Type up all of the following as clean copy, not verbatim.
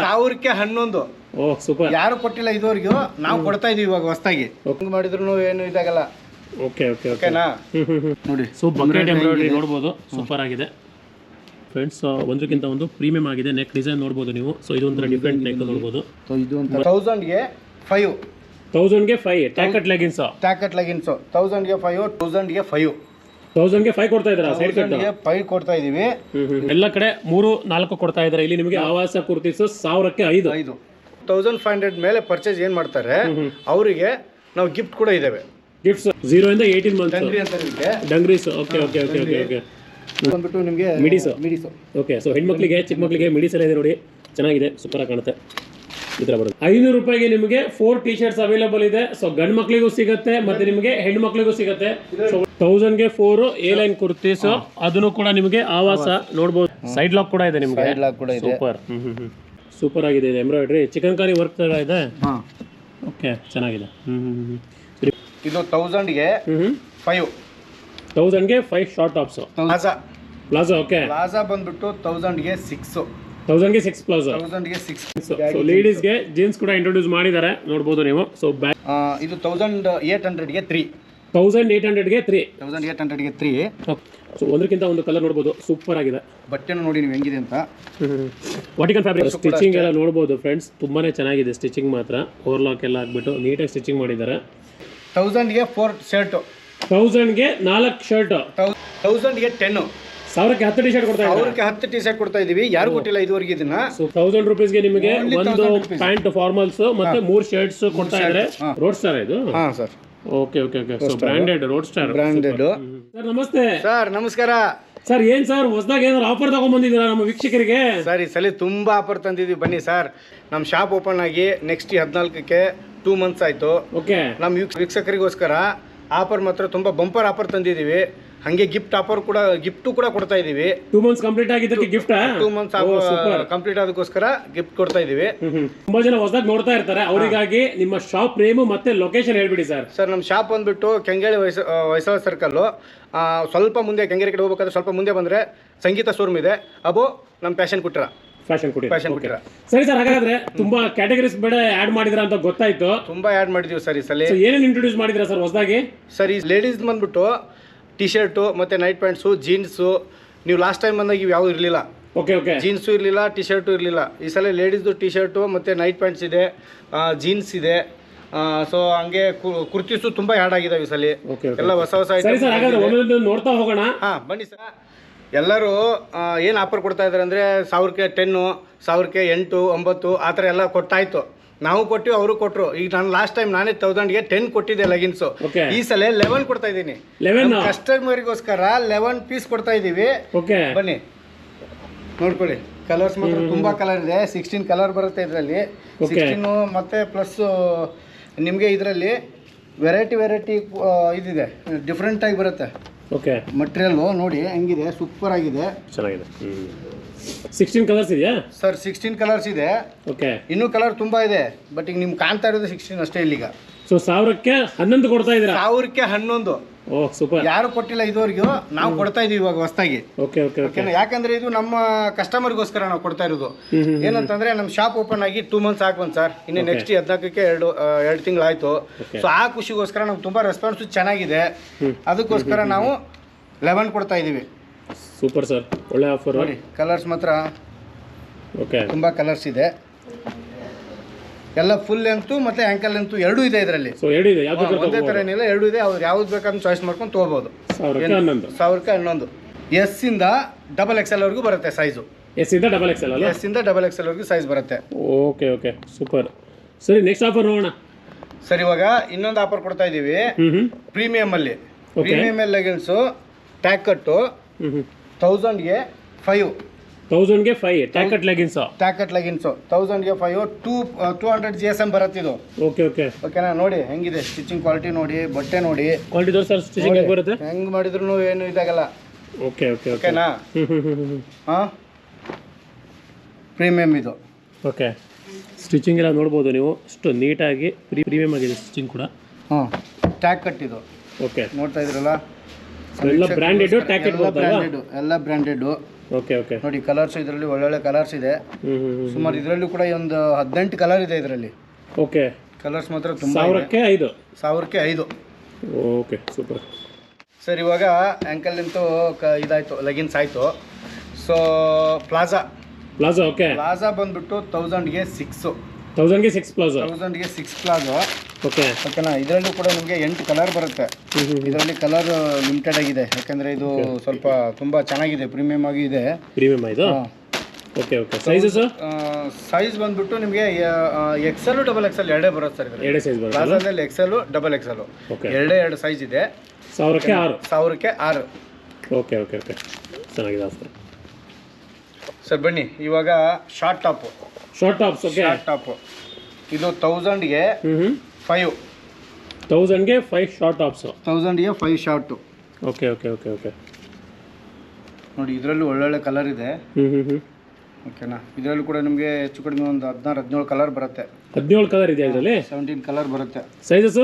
1000ಕ್ಕೆ 11. ಓ super. ಯಾರು ಕೊಟ್ಟಿಲ್ಲ ಇದುವರೆಗೂ, ನಾವು ಕೊಡ್ತಾ ಇದೀವಿ ಇವಾಗ ಹೊಸದಾಗಿ. ಮಾಡಿದ್ರು ಏನು ಇದಾಗಲ್ಲ. ಓಕೆ ಓಕೆ ಓಕೆನಾ? ನೋಡಿ ಬಕೆಟ್ ಎಂಬ್ರಾಯ್ಡ್ರಿ ನೋಡ್ಬೋದು, ಸೂಪರ್ ಆಗಿದೆ ಫ್ರೆಂಡ್ಸ್. ಒಂದಕ್ಕಿಂತ ಒಂದು ಪ್ರೀಮಿಯಂ ಆಗಿದೆ. ನೆಕ್ ಡಿಸೈನ್ ನೋಡ್ಬೋದು ನೀವು. ಸೊ ಇದು ಒಂಥರ ಡಿಫ್ರೆಂಟ್ ನೆಕ್ ನೋಡ್ಬೋದು. ಇದು 1000ಗೆ 5. 1000ಗೆ 5 ಟ್ಯಾಕೆಟ್ ಲೆಗಿನ್ಸ್. 1000ಗೆ 5, 1000ಗೆ 5. 1000ಗೆ 5 ಕೊಡ್ತಾ ಇದ್ದೀರಾ? ಸೈಡ್ ಕಟ್ 5 ಕೊಡ್ತಾ ಇದೀವಿ. ಎಲ್ಲ ಕಡೆ 3-4 ಕೊಡ್ತಾ ಇದ್ದಾರೆ. ಇಲ್ಲಿ ನಿಮಗೆ ಆವಾಸ ಕುರ್ತೀಸ್ 1000ಕ್ಕೆ 5. 1500 ಮೇಲೆ ಪರ್ಚೇಸ್ ಏನ್ ಮಾಡ್ತಾರೆ ಅವರಿಗೆ ನಾವು ಗಿಫ್ಟ್ ಕೂಡ ಇದಾವೆ. ಗಿಫ್ಟ್ಸ್ 0 ಇಂದ 18 ಮಂತ್ಸ್ ಡಂಗ್ರಿ ಅಂತ ನಿಮಗೆ. Dungarees. Okay okay okay okay okay. ಬಂದ್ಬಿಟ್ಟು ನಿಮಗೆ ಮಿಡೀಸ್. ಓಕೆ. ಸೊ ಹೆಣ್ಮಕ್ಳಿಗೆ ಚಿಕ್ಕ ಮಕ್ಕಳಿಗೆ ಮಿಡೀಸ್ ಎಲ್ಲ ಇದೆ ನೋಡಿ, ಚೆನ್ನಾಗಿದೆ, ಸೂಪರ್ ಆಗಿ ಕಾಣುತ್ತೆ. ಈ ಥರ ಬರುತ್ತೆ. 500 ರೂಪಾಯಿಗೆ ನಿಮಗೆ 4 ಟಿ ಶರ್ಟ್ಸ್ ಅವೈಲೇಬಲ್ ಇದೆ. ಸೊ ಗಂಡು ಮಕ್ಕಳಿಗೂ ಸಿಗುತ್ತೆ ಮತ್ತೆ ನಿಮಗೆ ಹೆಣ್ಣು ಮಕ್ಕಳಿಗೂ ಸಿಗುತ್ತೆ. ಸೊ 1000ಗೆ 4 ಎ ಲೈನ್ ಕುರ್ತೀಸ್, ಅದನ್ನು ಕೂಡ ನಿಮಗೆ ಆವಾಸ ನೋಡ್ಬೋದು. ಸೈಡ್ ಲಾಕ್ ಕೂಡ ಇದೆ ನಿಮಗೆ. ಸೂಪರ್. ಸೂಪರ್ ಆಗಿದೆ. ಇದು ಎಂಬ್ರಾಯ್ಡ್ರಿ ಚಿಕನ್ ಕಾರಿ ವರ್ಕ್ ತರ ಇದೆ. ಓಕೆ, ಚೆನ್ನಾಗಿದೆ. ಇದು 1000ಗೆ 5. 1000ಗೆ 5 short tops. Plaza. Okay. Plaza ಬಂದ್ಬಿಟ್ಟು 1000ಗೆ 6. 1000ಗೆ 6 ಪ್ಲಾಜಾ. 1000ಗೆ 6. ಸೊ ಲೇಡೀಸ್ಗೆ ಜೀನ್ಸ್ ಕೂಡ ಇಂಟ್ರೊಡ್ಯೂಸ್ ಮಾಡಿದ್ದಾರೆ, ನೋಡ್ಬೋದು ನೀವು. ಸೊ ಇದು 1800ಗೆ 3. 1800ಗೆ 3. 1800ಗೆ 3. ಸೊ ಒಂದಕ್ಕಿಂತ ಒಂದು ಕಲರ್ ನೋಡ್ಬೋದು, ಸೂಪರ್ ಆಗಿದೆ. ಬಟ್ಟೆನೂ ನೋಡಿ ನೀವು ಹೆಂಗಿದೆ ಅಂತ. Vatican fabric. ಸ್ಟಿಚಿಂಗ್ ಎಲ್ಲ ನೋಡ್ಬೋದು ಫ್ರೆಂಡ್ಸ್, ತುಂಬಾನೇ ಚೆನ್ನಾಗಿದೆ ಸ್ಟಿಚಿಂಗ್ ಮಾತ್ರ. ಓವರ್ಲಾಕ್ ಎಲ್ಲ ಹಾಕ್ಬಿಟ್ಟು ನೀಟಾಗಿ ಸ್ಟಿಚಿಂಗ್ ಮಾಡಿದ್ದಾರೆ. 1000ಗೆ 4 ಶರ್ಟ್. 1000ಗೆ 4 ಶರ್ಟ್. 1000ಗೆ 10. 1000ಕ್ಕೆ 10 ಟಿ ಶರ್ಟ್ ಕೊಡ್ತಾ ಇದ್ದಾರೆ. 1000ಕ್ಕೆ 10 ಟಿ ಶರ್ಟ್ ಕೊಡ್ತಾ ಇದೀವಿ. ಯಾರು ಕೊಟ್ಟಿಲ್ಲ ಇದುವರೆಗೆ ಇದನ್ನ. ಸೊ 1000 ರೂಪೀಸ್ಗೆ ನಿಮಗೆ ಒಂದು ಪ್ಯಾಂಟ್ ಫಾರ್ಮಲ್ಸ್ ಮತ್ತೆ 3 ಶರ್ಟ್ಸ್ ಕೊಡ್ತಾ ಇದ್ದಾರೆ. ರೋಡ್ ಸ್ಟಾರ್ ಇದು. ಹಾ sir. Okay okay okay. So branded road star. Branded. Sir ನಮಸ್ತೆ. ಸರ್ ನಮಸ್ಕಾರ. ಸರ್ ಏನ್ ಸರ್ ಹೊಸದಾಗಿ ಏನಾದ್ರು ಆಫರ್ ತಗೊಂಡ್ ಬಂದಿದ್ದೀರಾ ನಮ್ಮ ವೀಕ್ಷಕರಿಗೆ? ಸರ್ ಈ ಸಲ ತುಂಬಾ ಆಫರ್ ತಂದಿದ್ದೀವಿ, ಬನ್ನಿ ಸರ್. ನಮ್ಮ ಶಾಪ್ ಓಪನ್ ಆಗಿ ನೆಕ್ಸ್ಟ್ 14ಕ್ಕೆ 2 ಮಂತ್ಸ್ ಆಯ್ತು. ಓಕೆ. ನಮ್ಮ ವೀಕ್ಷಕರಿಗೋಸ್ಕರ ಆಫರ್ ಮಾತ್ರ ತುಂಬಾ ಬಂಪರ್ ಆಫರ್ ತಂದಿದ್ದೀವಿ. ಹಂಗೆ ಗಿಫ್ಟು ಕೂಡ ಕೊಡ್ತಾ ಇದೀವಿ. 2 ಮಂತ್ಸ್ ಕಂಪ್ಲೀಟ್ ಆಗಿದ್ದಕ್ಕೆ ಗಿಫ್ಟ್. 2 ಮಂತ್ಸ್ ಕಂಪ್ಲೀಟ್ ಆದಕ್ಕೋಸ್ಕರ ಗಿಫ್ಟ್ ಕೊಡ್ತಾ ಇದೀವಿ. ತುಂಬಾ ಜನ ಹೊಸದಾಗಿ ನೋಡ್ತಾ ಇರ್ತಾರೆ, ಅವರಿಗಾಗಿ ನಿಮ್ಮ ಶಾಪ್ ನೇಮ್ ಮತ್ತೆ ಲೊಕೇಶನ್ ಹೇಳ್ಬಿಡಿ ಸರ್. ಸರ್ ನಮ್ಮ ಶಾಪ್ ಬಂದ್ಬಿಟ್ಟು ಕೆಂಗೇರಿ ಹೊಯ್ಸಳ ಸರ್ಕಲ್. ಸ್ವಲ್ಪ ಮುಂದೆ ಕೆಂಗೇರಿ ಕಡೆ ಹೋಗ್ಬೇಕಾದ್ರೆ ಸ್ವಲ್ಪ ಮುಂದೆ ಬಂದ್ರೆ ಸಂಗೀತ ಶೋರೂಮ್ ಇದೆ. ಅಬೋ ನಮ್ಮ ಫ್ಯಾಷನ್ ಕುಟ್ರ. ಸರಿ ಸರ್, ಹಾಗಾದ್ರೆ ತುಂಬಾ ಕ್ಯಾಟಗರೀಸ್ ಬೇಡ ಆಡ್ ಮಾಡಿದ್ರ ಅಂತ ಗೊತ್ತಾಯ್ತು. ತುಂಬಾ ಆಡ್ ಮಾಡಿದೀವಿ ಸರ್ ಈ ಸಲ. ಏನೇನು ಇಂಟ್ರೊಡ್ಯೂಸ್ ಮಾಡಿದ್ರ ಸರ್ ಹೊಸದಾಗಿ? ಸರ್ ಈ ಲೇಡೀಸ್ ಬಂದ್ಬಿಟ್ಟು ಟಿ ಶರ್ಟು ಮತ್ತು ನೈಟ್ ಪ್ಯಾಂಟ್ಸು, ಜೀನ್ಸು. ನೀವು ಲಾಸ್ಟ್ ಟೈಮ್ ಬಂದಾಗ ಇವು ಯಾವುದು ಇರಲಿಲ್ಲ. Okay okay. ಜೀನ್ಸು ಇರಲಿಲ್ಲ, ಟಿ ಶರ್ಟು ಇರಲಿಲ್ಲ. ಈ ಸಲ ಲೇಡೀಸ್ದು ಟಿ ಶರ್ಟು ಮತ್ತು ನೈಟ್ ಪ್ಯಾಂಟ್ಸ್ ಇದೆ, ಜೀನ್ಸ್ ಇದೆ. ಸೊ ಹಂಗೆ ಕುರ್ತೀಸು ತುಂಬ ಆ್ಯಡ್ ಆಗಿದಾವೆ ಈ ಸಲ. ಎಲ್ಲ ಹೊಸ ನೋಡ್ತಾ ಹೋಗೋಣ. ಹಾಂ ಬನ್ನಿ ಸರ್. ಎಲ್ಲರೂ ಏನು ಆಫರ್ ಕೊಡ್ತಾ ಇದ್ದಾರೆ ಅಂದರೆ 1000ಕ್ಕೆ 10, 1000ಕ್ಕೆ 8, 9 ಆ ಥರ ಎಲ್ಲ ಕೊಟ್ಟಾಯ್ತು. ನಾವು ಕೊಟ್ಟಿವಿ, ಅವರು ಕೊಟ್ಟರು. ಈಗ ನಾನು ಲಾಸ್ಟ್ ಟೈಮ್ ನಾನೇ 1000ಗೆ 10 ಕೊಟ್ಟಿದ್ದೆ ಲೆಗಿನ್ಸು. ಈ ಸಲ 11 ಕೊಡ್ತಾ ಇದ್ದೀನಿ. ಕಸ್ಟಮರಿಗೋಸ್ಕರ 11 ಪೀಸ್ ಕೊಡ್ತಾ ಇದ್ದೀವಿ. ಬನ್ನಿ ನೋಡ್ಕೊಳ್ಳಿ. ಕಲರ್ಸ್ ಮಾತ್ರ ತುಂಬಾ ಕಲರ್ ಇದೆ. 16 ಕಲರ್ ಬರುತ್ತೆ ಇದರಲ್ಲಿ. 16 ಮತ್ತೆ ಪ್ಲಸ್ ನಿಮಗೆ ಇದರಲ್ಲಿ ವೆರೈಟಿ ಇದಿದೆ, ಡಿಫ್ರೆಂಟ್ ಆಗಿ ಬರುತ್ತೆ. ಓಕೆ. ಮಟೀರಿಯಲ್ ನೋಡಿ ಹೆಂಗಿದೆ, ಸೂಪರ್ ಆಗಿದೆ, ಚೆನ್ನಾಗಿದೆ. 16 ಕಲರ್ಸ್ ಇದೆಯಾ ಸರ್? 16 ಕಲರ್ಸ್ ಇದೆ. ಓಕೆ. ಇನ್ನೂ ಕಲರ್ ತುಂಬಾ ಇದೆ, ಬಟ್ ಈಗ ನಿಮ್ಗೆ ಕಾಣ್ತಾ ಇರೋದು 16 ಅಷ್ಟೇ ಇಲ್ಲಿಗ. ಸೊ 1000ಕ್ಕೆ 11 ಕೊಡ್ತಾ ಇದ್ದೀರಾ? 1000ಕ್ಕೆ 11. ಓ ಸೂಪರ್. ಯಾರು ಕೊಟ್ಟಿಲ್ಲ ಇದುವರೆಗೂ, ನಾವು ಕೊಡ್ತಾ ಇದೀವಿ ಇವಾಗ ಹೊಸದಾಗಿ. Okay okay okay. ಯಾಕಂದ್ರೆ ಇದು ನಮ್ಮ ಕಸ್ಟಮರ್ಗೋಸ್ಕರ ನಾವು ಕೊಡ್ತಾ ಇರೋದು. ಏನಂತಂದ್ರೆ ನಮ್ಮ ಶಾಪ್ ಓಪನ್ ಆಗಿ 2 ಮಂತ್ಸ್ ಆಗ್ಬಂದು ಸರ್. ಇನ್ನು ನೆಕ್ಸ್ಟ್ 14ಕ್ಕೆ 2 ತಿಂಗಳಾಯ್ತು. ಸೊ ಆ ಖುಷಿಗೋಸ್ಕರ ನಮ್ಗೆ ತುಂಬಾ ರೆಸ್ಪಾನ್ಸ್ ಚೆನ್ನಾಗಿದೆ. ಅದಕ್ಕೋಸ್ಕರ ನಾವು 11 ಕೊಡ್ತಾ ಇದೀವಿ. ಸೂಪರ್ ಸರ್, ಒಳ್ಳೆ ಆಫರ್. ನೋಡಿ ಕಲರ್ಸ್ ಮಾತ್ರ ಓಕೆ, ತುಂಬಾ ಕಲರ್ಸ್ ಇದೆ. ಎಲ್ಲ ಫುಲ್ ಲೆಂತ್ ಮತ್ತೆ ಆಂಕಲ್ ಲೆಂತ್ ಎರಡೂ ಇದೆ ಇದರಲ್ಲಿ. ಸೊ ಎರಡು ಇದೆ, ಒಂದೇ ತರ ಏನಿಲ್ಲ, ಎರಡೂ ಇದೆ. ಅವ್ರು ಯಾವ್ದು ಬೇಕಂತ ಚಾಯ್ಸ್ ಮಾಡ್ಕೊಂಡು ತಗೋಬಹುದು. 1000ಕ್ಕೆ 11. ಎಸ್ ಇಂದ XXL ವರೆಗೂ ಬರುತ್ತೆ ಸೈಜು. ಎಸ್ ಇಂದ XXL ಅಲ್ಲ? ಎಸ್ ಇಂದ XXL ವರೆಗೂ ಸೈಜ್ ಬರುತ್ತೆ. Okay okay super. ಸರಿ, ನೆಕ್ಸ್ಟ್ ಆಫರ್ ನೋಡೋಣ ಸರ್. ಇವಾಗ ಇನ್ನೊಂದು ಆಫರ್ ಕೊಡ್ತಾ ಇದೀವಿ ಪ್ರೀಮಿಯಂ ಅಲ್ಲಿ. ಪ್ರೀಮಿಯಂ ಲೆಗಿನ್ಸು ಟ್ಯಾಗ್ ಕಟ್ಟು 1000ಗೆ 5. 1000ಗೆ 5 ಟ್ಯಾಕೆಟ್ ಲೆಗಿನ್ಸ್. 1000ಗೆ 5 200 GSM ಬರುತ್ತೆ ಇದು. ಓಕೆ ಓಕೆ ಓಕೆನಾ? ನೋಡಿ ಹೆಂಗಿದೆ ಸ್ಟಿಚಿಂಗ್ ಕ್ವಾಲಿಟಿ, ನೋಡಿ ಬಟ್ಟೆ ನೋಡಿ. ಕ್ವಾಲಿಟಿ ತೋರಿಸಿ ಸರ್, ಸ್ಟಿಚಿಂಗ್ ಹೇಗೆ ಬರುತ್ತೆ? ಹೆಂಗ್ ಮಾಡಿದ್ರು ಏನು ಇದಾಗಲ್ಲ. ಓಕೆ ಓಕೆ ಓಕೆನಾ? ಹಾಂ, ಪ್ರೀಮಿಯಂ ಇದು. ಓಕೆ. ಸ್ಟಿಚಿಂಗ್ ಎಲ್ಲ ನೋಡ್ಬೋದು ನೀವು, ಅಷ್ಟು ನೀಟಾಗಿ ಪ್ರೀಮಿಯಂ ಆಗಿದೆ ಸ್ಟಿಚಿಂಗ್ ಕೂಡ. ಹಾಂ, ಟ್ಯಾಗ್ ಕಟ್ ಇದು. ಓಕೆ, ನೋಡ್ತಾ ಇದ್ರಲ್ಲ, ಎಲ್ಲ ಬ್ರ್ಯಾಂಡೆಡ್ ಟ್ಯಾಕೆಟ್ ಎಲ್ಲ ಬ್ರ್ಯಾಂಡೆಡ್. ಓಕೆ ಓಕೆ ನೋಡಿ ಕಲರ್ಸ್ ಇದರಲ್ಲಿ ಒಳ್ಳೊಳ್ಳೆ ಕಲರ್ಸ್ ಇದೆ. ಸುಮಾರು ಇದರಲ್ಲೂ ಕೂಡ ಒಂದು 18 ಕಲರ್ ಇದೆ ಇದರಲ್ಲಿ. ಓಕೆ ಕಲರ್ಸ್ ಮಾತ್ರ ತುಂಬ. 1000ಕ್ಕೆ 5. Okay super sir. ಇವಾಗ ಆ್ಯಂಕಲ್ಲಿಂತೂ ಇದಾಯಿತು, ಲೆಗಿನ್ಸ್ ಆಯಿತು. So plaza okay. ಪ್ಲಾಜಾ ಬಂದ್ಬಿಟ್ಟು 1000ಗೆ 6. 1000ಗೆ 6 ಪ್ಲಾಜಾ. 1000ಗೆ 6 ಪ್ಲಾಜಾ. ಓಕೆ ಓಕೆನಾ. ಇದರಲ್ಲೂ ಕೂಡ ನಿಮಗೆ 8 ಕಲರ್ ಬರುತ್ತೆ. ಇದರಲ್ಲಿ ಕಲರ್ ಲಿಮಿಟೆಡ್ ಆಗಿದೆ, ಯಾಕಂದರೆ ಇದು ಸ್ವಲ್ಪ ತುಂಬ ಚೆನ್ನಾಗಿದೆ, ಪ್ರೀಮಿಯಮ್ ಆಗಿ ಇದೆ. ಪ್ರೀಮಿಯಮ್ ಇದು. Okay okay. ಸೈಜಸ್ ಸೈಜ್ ಬಂದ್ಬಿಟ್ಟು ನಿಮಗೆ XL XXL ಎರಡೇ ಬರುತ್ತೆ ಸರ್. ಎರಡೇ ಸೈಜ್ ಬರುತ್ತೆ. ಪ್ಲಾಜಾದಲ್ಲಿ XL XXL ಓಕೆ. ಎರಡು ಸೈಜ್ ಇದೆ. 1000ಕ್ಕೆ 6. 1000ಕ್ಕೆ 6. ಓಕೆ ಓಕೆ ಓಕೆ ಚೆನ್ನಾಗಿದೆ ಸರ್. ಸರ್ ಬನ್ನಿ ಇವಾಗ short top. Short tops. Okay. Short top ಇದು 1000ಗೆ 5. 1000ಗೆ 5 ಶಾರ್ಟ್ ಟಾಪ್ಸ್. 1000ಗೆ 5 short. Okay okay okay okay. ನೋಡಿ ಇದರಲ್ಲೂ ಒಳ್ಳೊಳ್ಳೆ ಕಲರ್ ಇದೆ. ಓಕೆನಾ. ಇದರಲ್ಲೂ ಕೂಡ ನಿಮಗೆ ಹೆಚ್ಚು ಕಡಿಮೆ ಒಂದು 16-17 ಕಲರ್ ಬರುತ್ತೆ. 17 ಕಲರ್ ಇದೆ ಇದರಲ್ಲಿ. 17 ಕಲರ್ ಬರುತ್ತೆ. ಸೈಜಸ್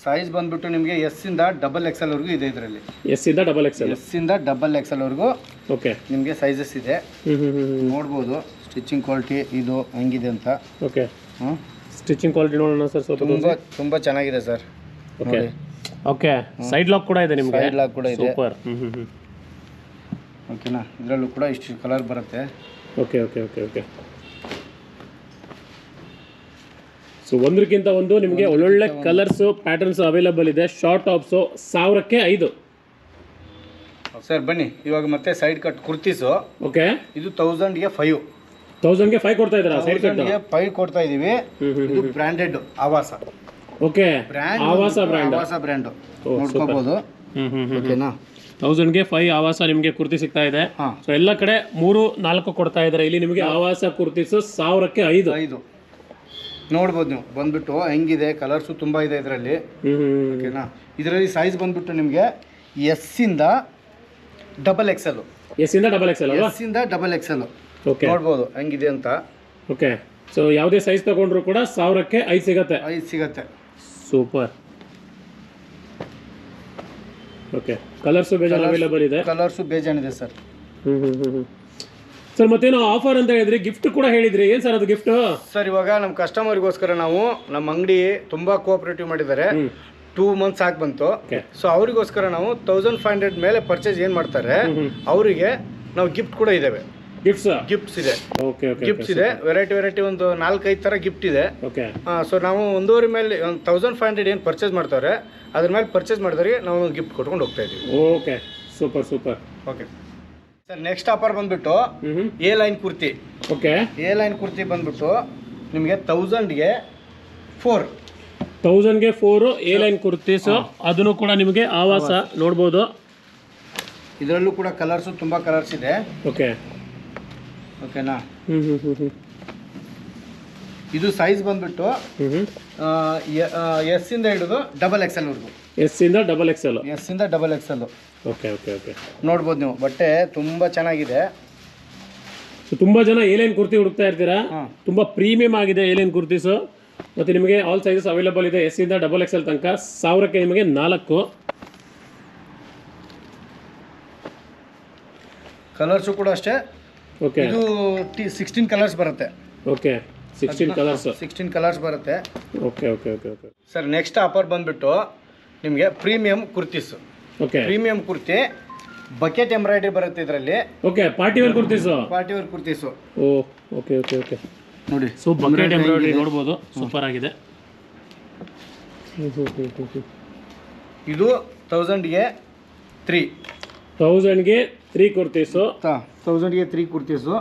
ಸೈಜ್ ಬಂದ್ಬಿಟ್ಟು ನಿಮಗೆ S ಇಂದ XXL ವರೆಗೂ ಇದೆ ಇದರಲ್ಲಿ. S ಇಂದ XXL. S ಇಂದ XXL ವರೆಗೂ ಓಕೆ ನಿಮಗೆ ಸೈಜಸ್ ಇದೆ. ನೋಡ್ಬೋದು ಸ್ಟಿಚಿಂಗ್ ಕ್ವಾಲಿಟಿ ಇದು ಹೆಂಗಿದೆ ಅಂತ. ಓಕೆ. ಸ್ಟಿಚಿಂಗ್ ಕ್ವಾಲಿಟಿ ನೋಡೋಣ ಸರ್. ಸ್ವಲ್ಪ ತುಂಬ ಚೆನ್ನಾಗಿದೆ sir. Okay okay. Side lock ಕೂಡ ಇದೆ ನಿಮಗೆ. ಸೈಡ್ ಲಾಕ್ ಕೂಡ ಇದೆ. ಸೂಪರ್. ಓಕೆನಾ. ಇದರಲ್ಲೂ ಕೂಡ ಇಷ್ಟು ಕಲರ್ ಬರುತ್ತೆ. Okay okay okay okay. So ಒಂದಕ್ಕಿಂತ ಒಂದು ನಿಮಗೆ ಒಳ್ಳೊಳ್ಳೆ ಕಲರ್ಸು ಪ್ಯಾಟರ್ನ್ಸ್ ಅವೈಲಬಲ್ ಇದೆ. ಶಾರ್ಟ್ ಟಾಪ್ಸು 1000ಕ್ಕೆ 5. ಸರ್ ಬನ್ನಿ ಇವಾಗ ಮತ್ತೆ ಸೈಡ್ ಕಟ್ ಕುರ್ತೀಸು. ಓಕೆ. ಇದು 1000ಗೆ 5. 1000ಗೆ 5 ಕೊಡ್ತಾ ಇದ್ದೀರಾ? ಸೈಡ್ ಕಟ್ 5 ಕೊಡ್ತಾ ಇದೀವಿ. ಇದು ಬ್ರ್ಯಾಂಡೆಡ್ ಆವಾಸ. ಓಕೆ. ಆವಾಸ ಬ್ರ್ಯಾಂಡ್ ನೋಡ್ಕೋಬಹುದು. ಓಕೆನಾ. 1000ಗೆ 5 ಆವಾಸ ನಿಮಗೆ ಕುರ್ತಿ ಸಿಗ್ತಾ ಇದೆ. ಸೊ ಎಲ್ಲ ಕಡೆ 3-4 ಕೊಡ್ತಾ ಇದ್ದಾರೆ. ಇಲ್ಲಿ ನಿಮಗೆ ಆವಾಸ ಕುರ್ತೀಸು 1000ಕ್ಕೆ 5. ನೋಡ್ಬೋದು ನೀವು ಬಂದ್ಬಿಟ್ಟು ಹೆಂಗಿದೆ. ಕಲರ್ಸು ತುಂಬ ಇದೆ ಇದರಲ್ಲಿ. ಓಕೆನಾ. ಇದರಲ್ಲಿ ಸೈಜ್ ಬಂದ್ಬಿಟ್ಟು ನಿಮಗೆ S ಇಂದ XXL. S ಇಂದ XXL ಅಲ್ವಾ? S ಇಂದ XXL. ಓಕೆ. ನೋಡ್ಬೋದು ಹೆಂಗಿದೆ ಅಂತ. ಓಕೆ. ಸೊ ಯಾವುದೇ ಸೈಜ್ ತಗೊಂಡ್ರು ಕೂಡ 1000ಕ್ಕೆ 5 ಸಿಗುತ್ತೆ. 5 ಸಿಗುತ್ತೆ. ಸೂಪರ್. ಓಕೆ. ಕಲರ್ಸು ಬೇಜಾನ್ ಅವೈಲೇಬಲ್ ಇದೆ. ಕಲರ್ಸು ಬೇಜಾನಿದೆ ಸರ್. ಸರ್ ಮತ್ತೇನೋ ಆಫರ್ ಅಂತ ಹೇಳಿದ್ರಿ, ಗಿಫ್ಟ್ ಕೂಡ ಹೇಳಿದ್ರಿ. ಏನು ಸರ್ ಅದು ಗಿಫ್ಟ್? ಸರ್ ಇವಾಗ ನಮ್ಮ ಕಸ್ಟಮರ್ಗೋಸ್ಕರ ನಾವು ನಮ್ಮ ಅಂಗಡಿ ತುಂಬ ಕೋಆಪರೇಟಿವ್ ಮಾಡಿದ್ದಾರೆ. 2 ಮಂತ್ಸ್ ಆಗಿ ಬಂತು. ಸೊ ಅವರಿಗೋಸ್ಕರ ನಾವು 1500 ಮೇಲೆ ಪರ್ಚೇಸ್ ಏನು ಮಾಡ್ತಾರೆ ಅವರಿಗೆ ನಾವು ಗಿಫ್ಟ್ ಕೂಡ ಇದ್ದೇವೆ. ಗಿಫ್ಟ್ಸ್ ಇದೆ. Okay okay. ಗಿಫ್ಟ್ಸ್ ಇದೆ. ವೆರೈಟಿ ಒಂದು 4-5 ಥರ ಗಿಫ್ಟ್ ಇದೆ. ಓಕೆ. ಸೊ ನಾವು 1,500 ಮೇಲೆ 1500 ಏನು ಪರ್ಚೇಸ್ ಮಾಡ್ತಾರೆ ಅದ್ರ ಮೇಲೆ ಪರ್ಚೇಸ್ ಮಾಡಿದವ್ರಿಗೆ ನಾವು ಗಿಫ್ಟ್ ಕೊಟ್ಕೊಂಡು ಹೋಗ್ತಾ ಇದ್ದೀವಿ. Okay super super. Okay sir. Next offer ಬಂದ್ಬಿಟ್ಟು A line kurti. Okay. A line kurti ಬಂದ್ಬಿಟ್ಟು ನಿಮಗೆ 1000ಗೆ 4. 1000ಗೆ 4 A ಲೈನ್ ಕುರ್ತೀಸ್. ಅದನ್ನು ಕೂಡ ನಿಮಗೆ ಆವಾಸ ನೋಡ್ಬೋದು. ಇದರಲ್ಲೂ ಕೂಡ ಕಲರ್ಸು ತುಂಬ ಕಲರ್ಸ್ ಇದೆ. ಓಕೆ. ಓಕೆನಾ. ಇದು ಸೈಜ್ ಬಂದ್ಬಿಟ್ಟು S ಇಂದ ಹಿಡಿದು XXL ವರೆಗೂ. S ಇಂದ XXL. S ಇಂದ XXL. Okay okay okay. ನೋಡ್ಬೋದು ನೀವು ಬಟ್ಟೆ ತುಂಬ ಚೆನ್ನಾಗಿದೆ. ತುಂಬ ಜನ A ಲೈನ್ ಕುರ್ತಿ ಹುಡುಕ್ತಾ ಇರ್ತೀರಾ. ತುಂಬ ಪ್ರೀಮಿಯಂ ಆಗಿದೆ A ಲೈನ್ ಕುರ್ತೀಸು. ಮತ್ತು ನಿಮಗೆ ಆಲ್ ಸೈಜಸ್ ಅವೈಲೇಬಲ್ ಇದೆ. S ಇಂದ XXL ತನಕ 1000ಕ್ಕೆ ನಿಮಗೆ 4. ಕಲರ್ಸು ಕೂಡ ಅಷ್ಟೇ. ಓಕೆ. ಇದು 16 ಕಲರ್ಸ್ ಬರುತ್ತೆ. ಓಕೆ. 16 ಕಲರ್ಸ್. 16 ಕಲರ್ಸ್ ಬರುತ್ತೆ. Okay okay okay okay. Sir next offer ಬಂದ್ಬಿಟ್ಟು ನಿಮಗೆ premium kurtis. Okay. Premium kurti bucket embroidery ಬರುತ್ತೆ ಇದರಲ್ಲಿ. Okay. Party wear kurtis. Party wear kurtis. Oh okay okay okay. ನೋಡಿ ಸೊ ಬಕೆಟ್ ಎಂಬ್ರಾಯ್ಡ್ರಿ ನೋಡ್ಬೋದು. ಸೂಪರ್ ಆಗಿದೆ. ಇದು 1000ಗೆ 3. 1000ಗೆ 3 ಕುರ್ತೀಸು. 1000ಗೆ 3 ಕುರ್ತೀಸು.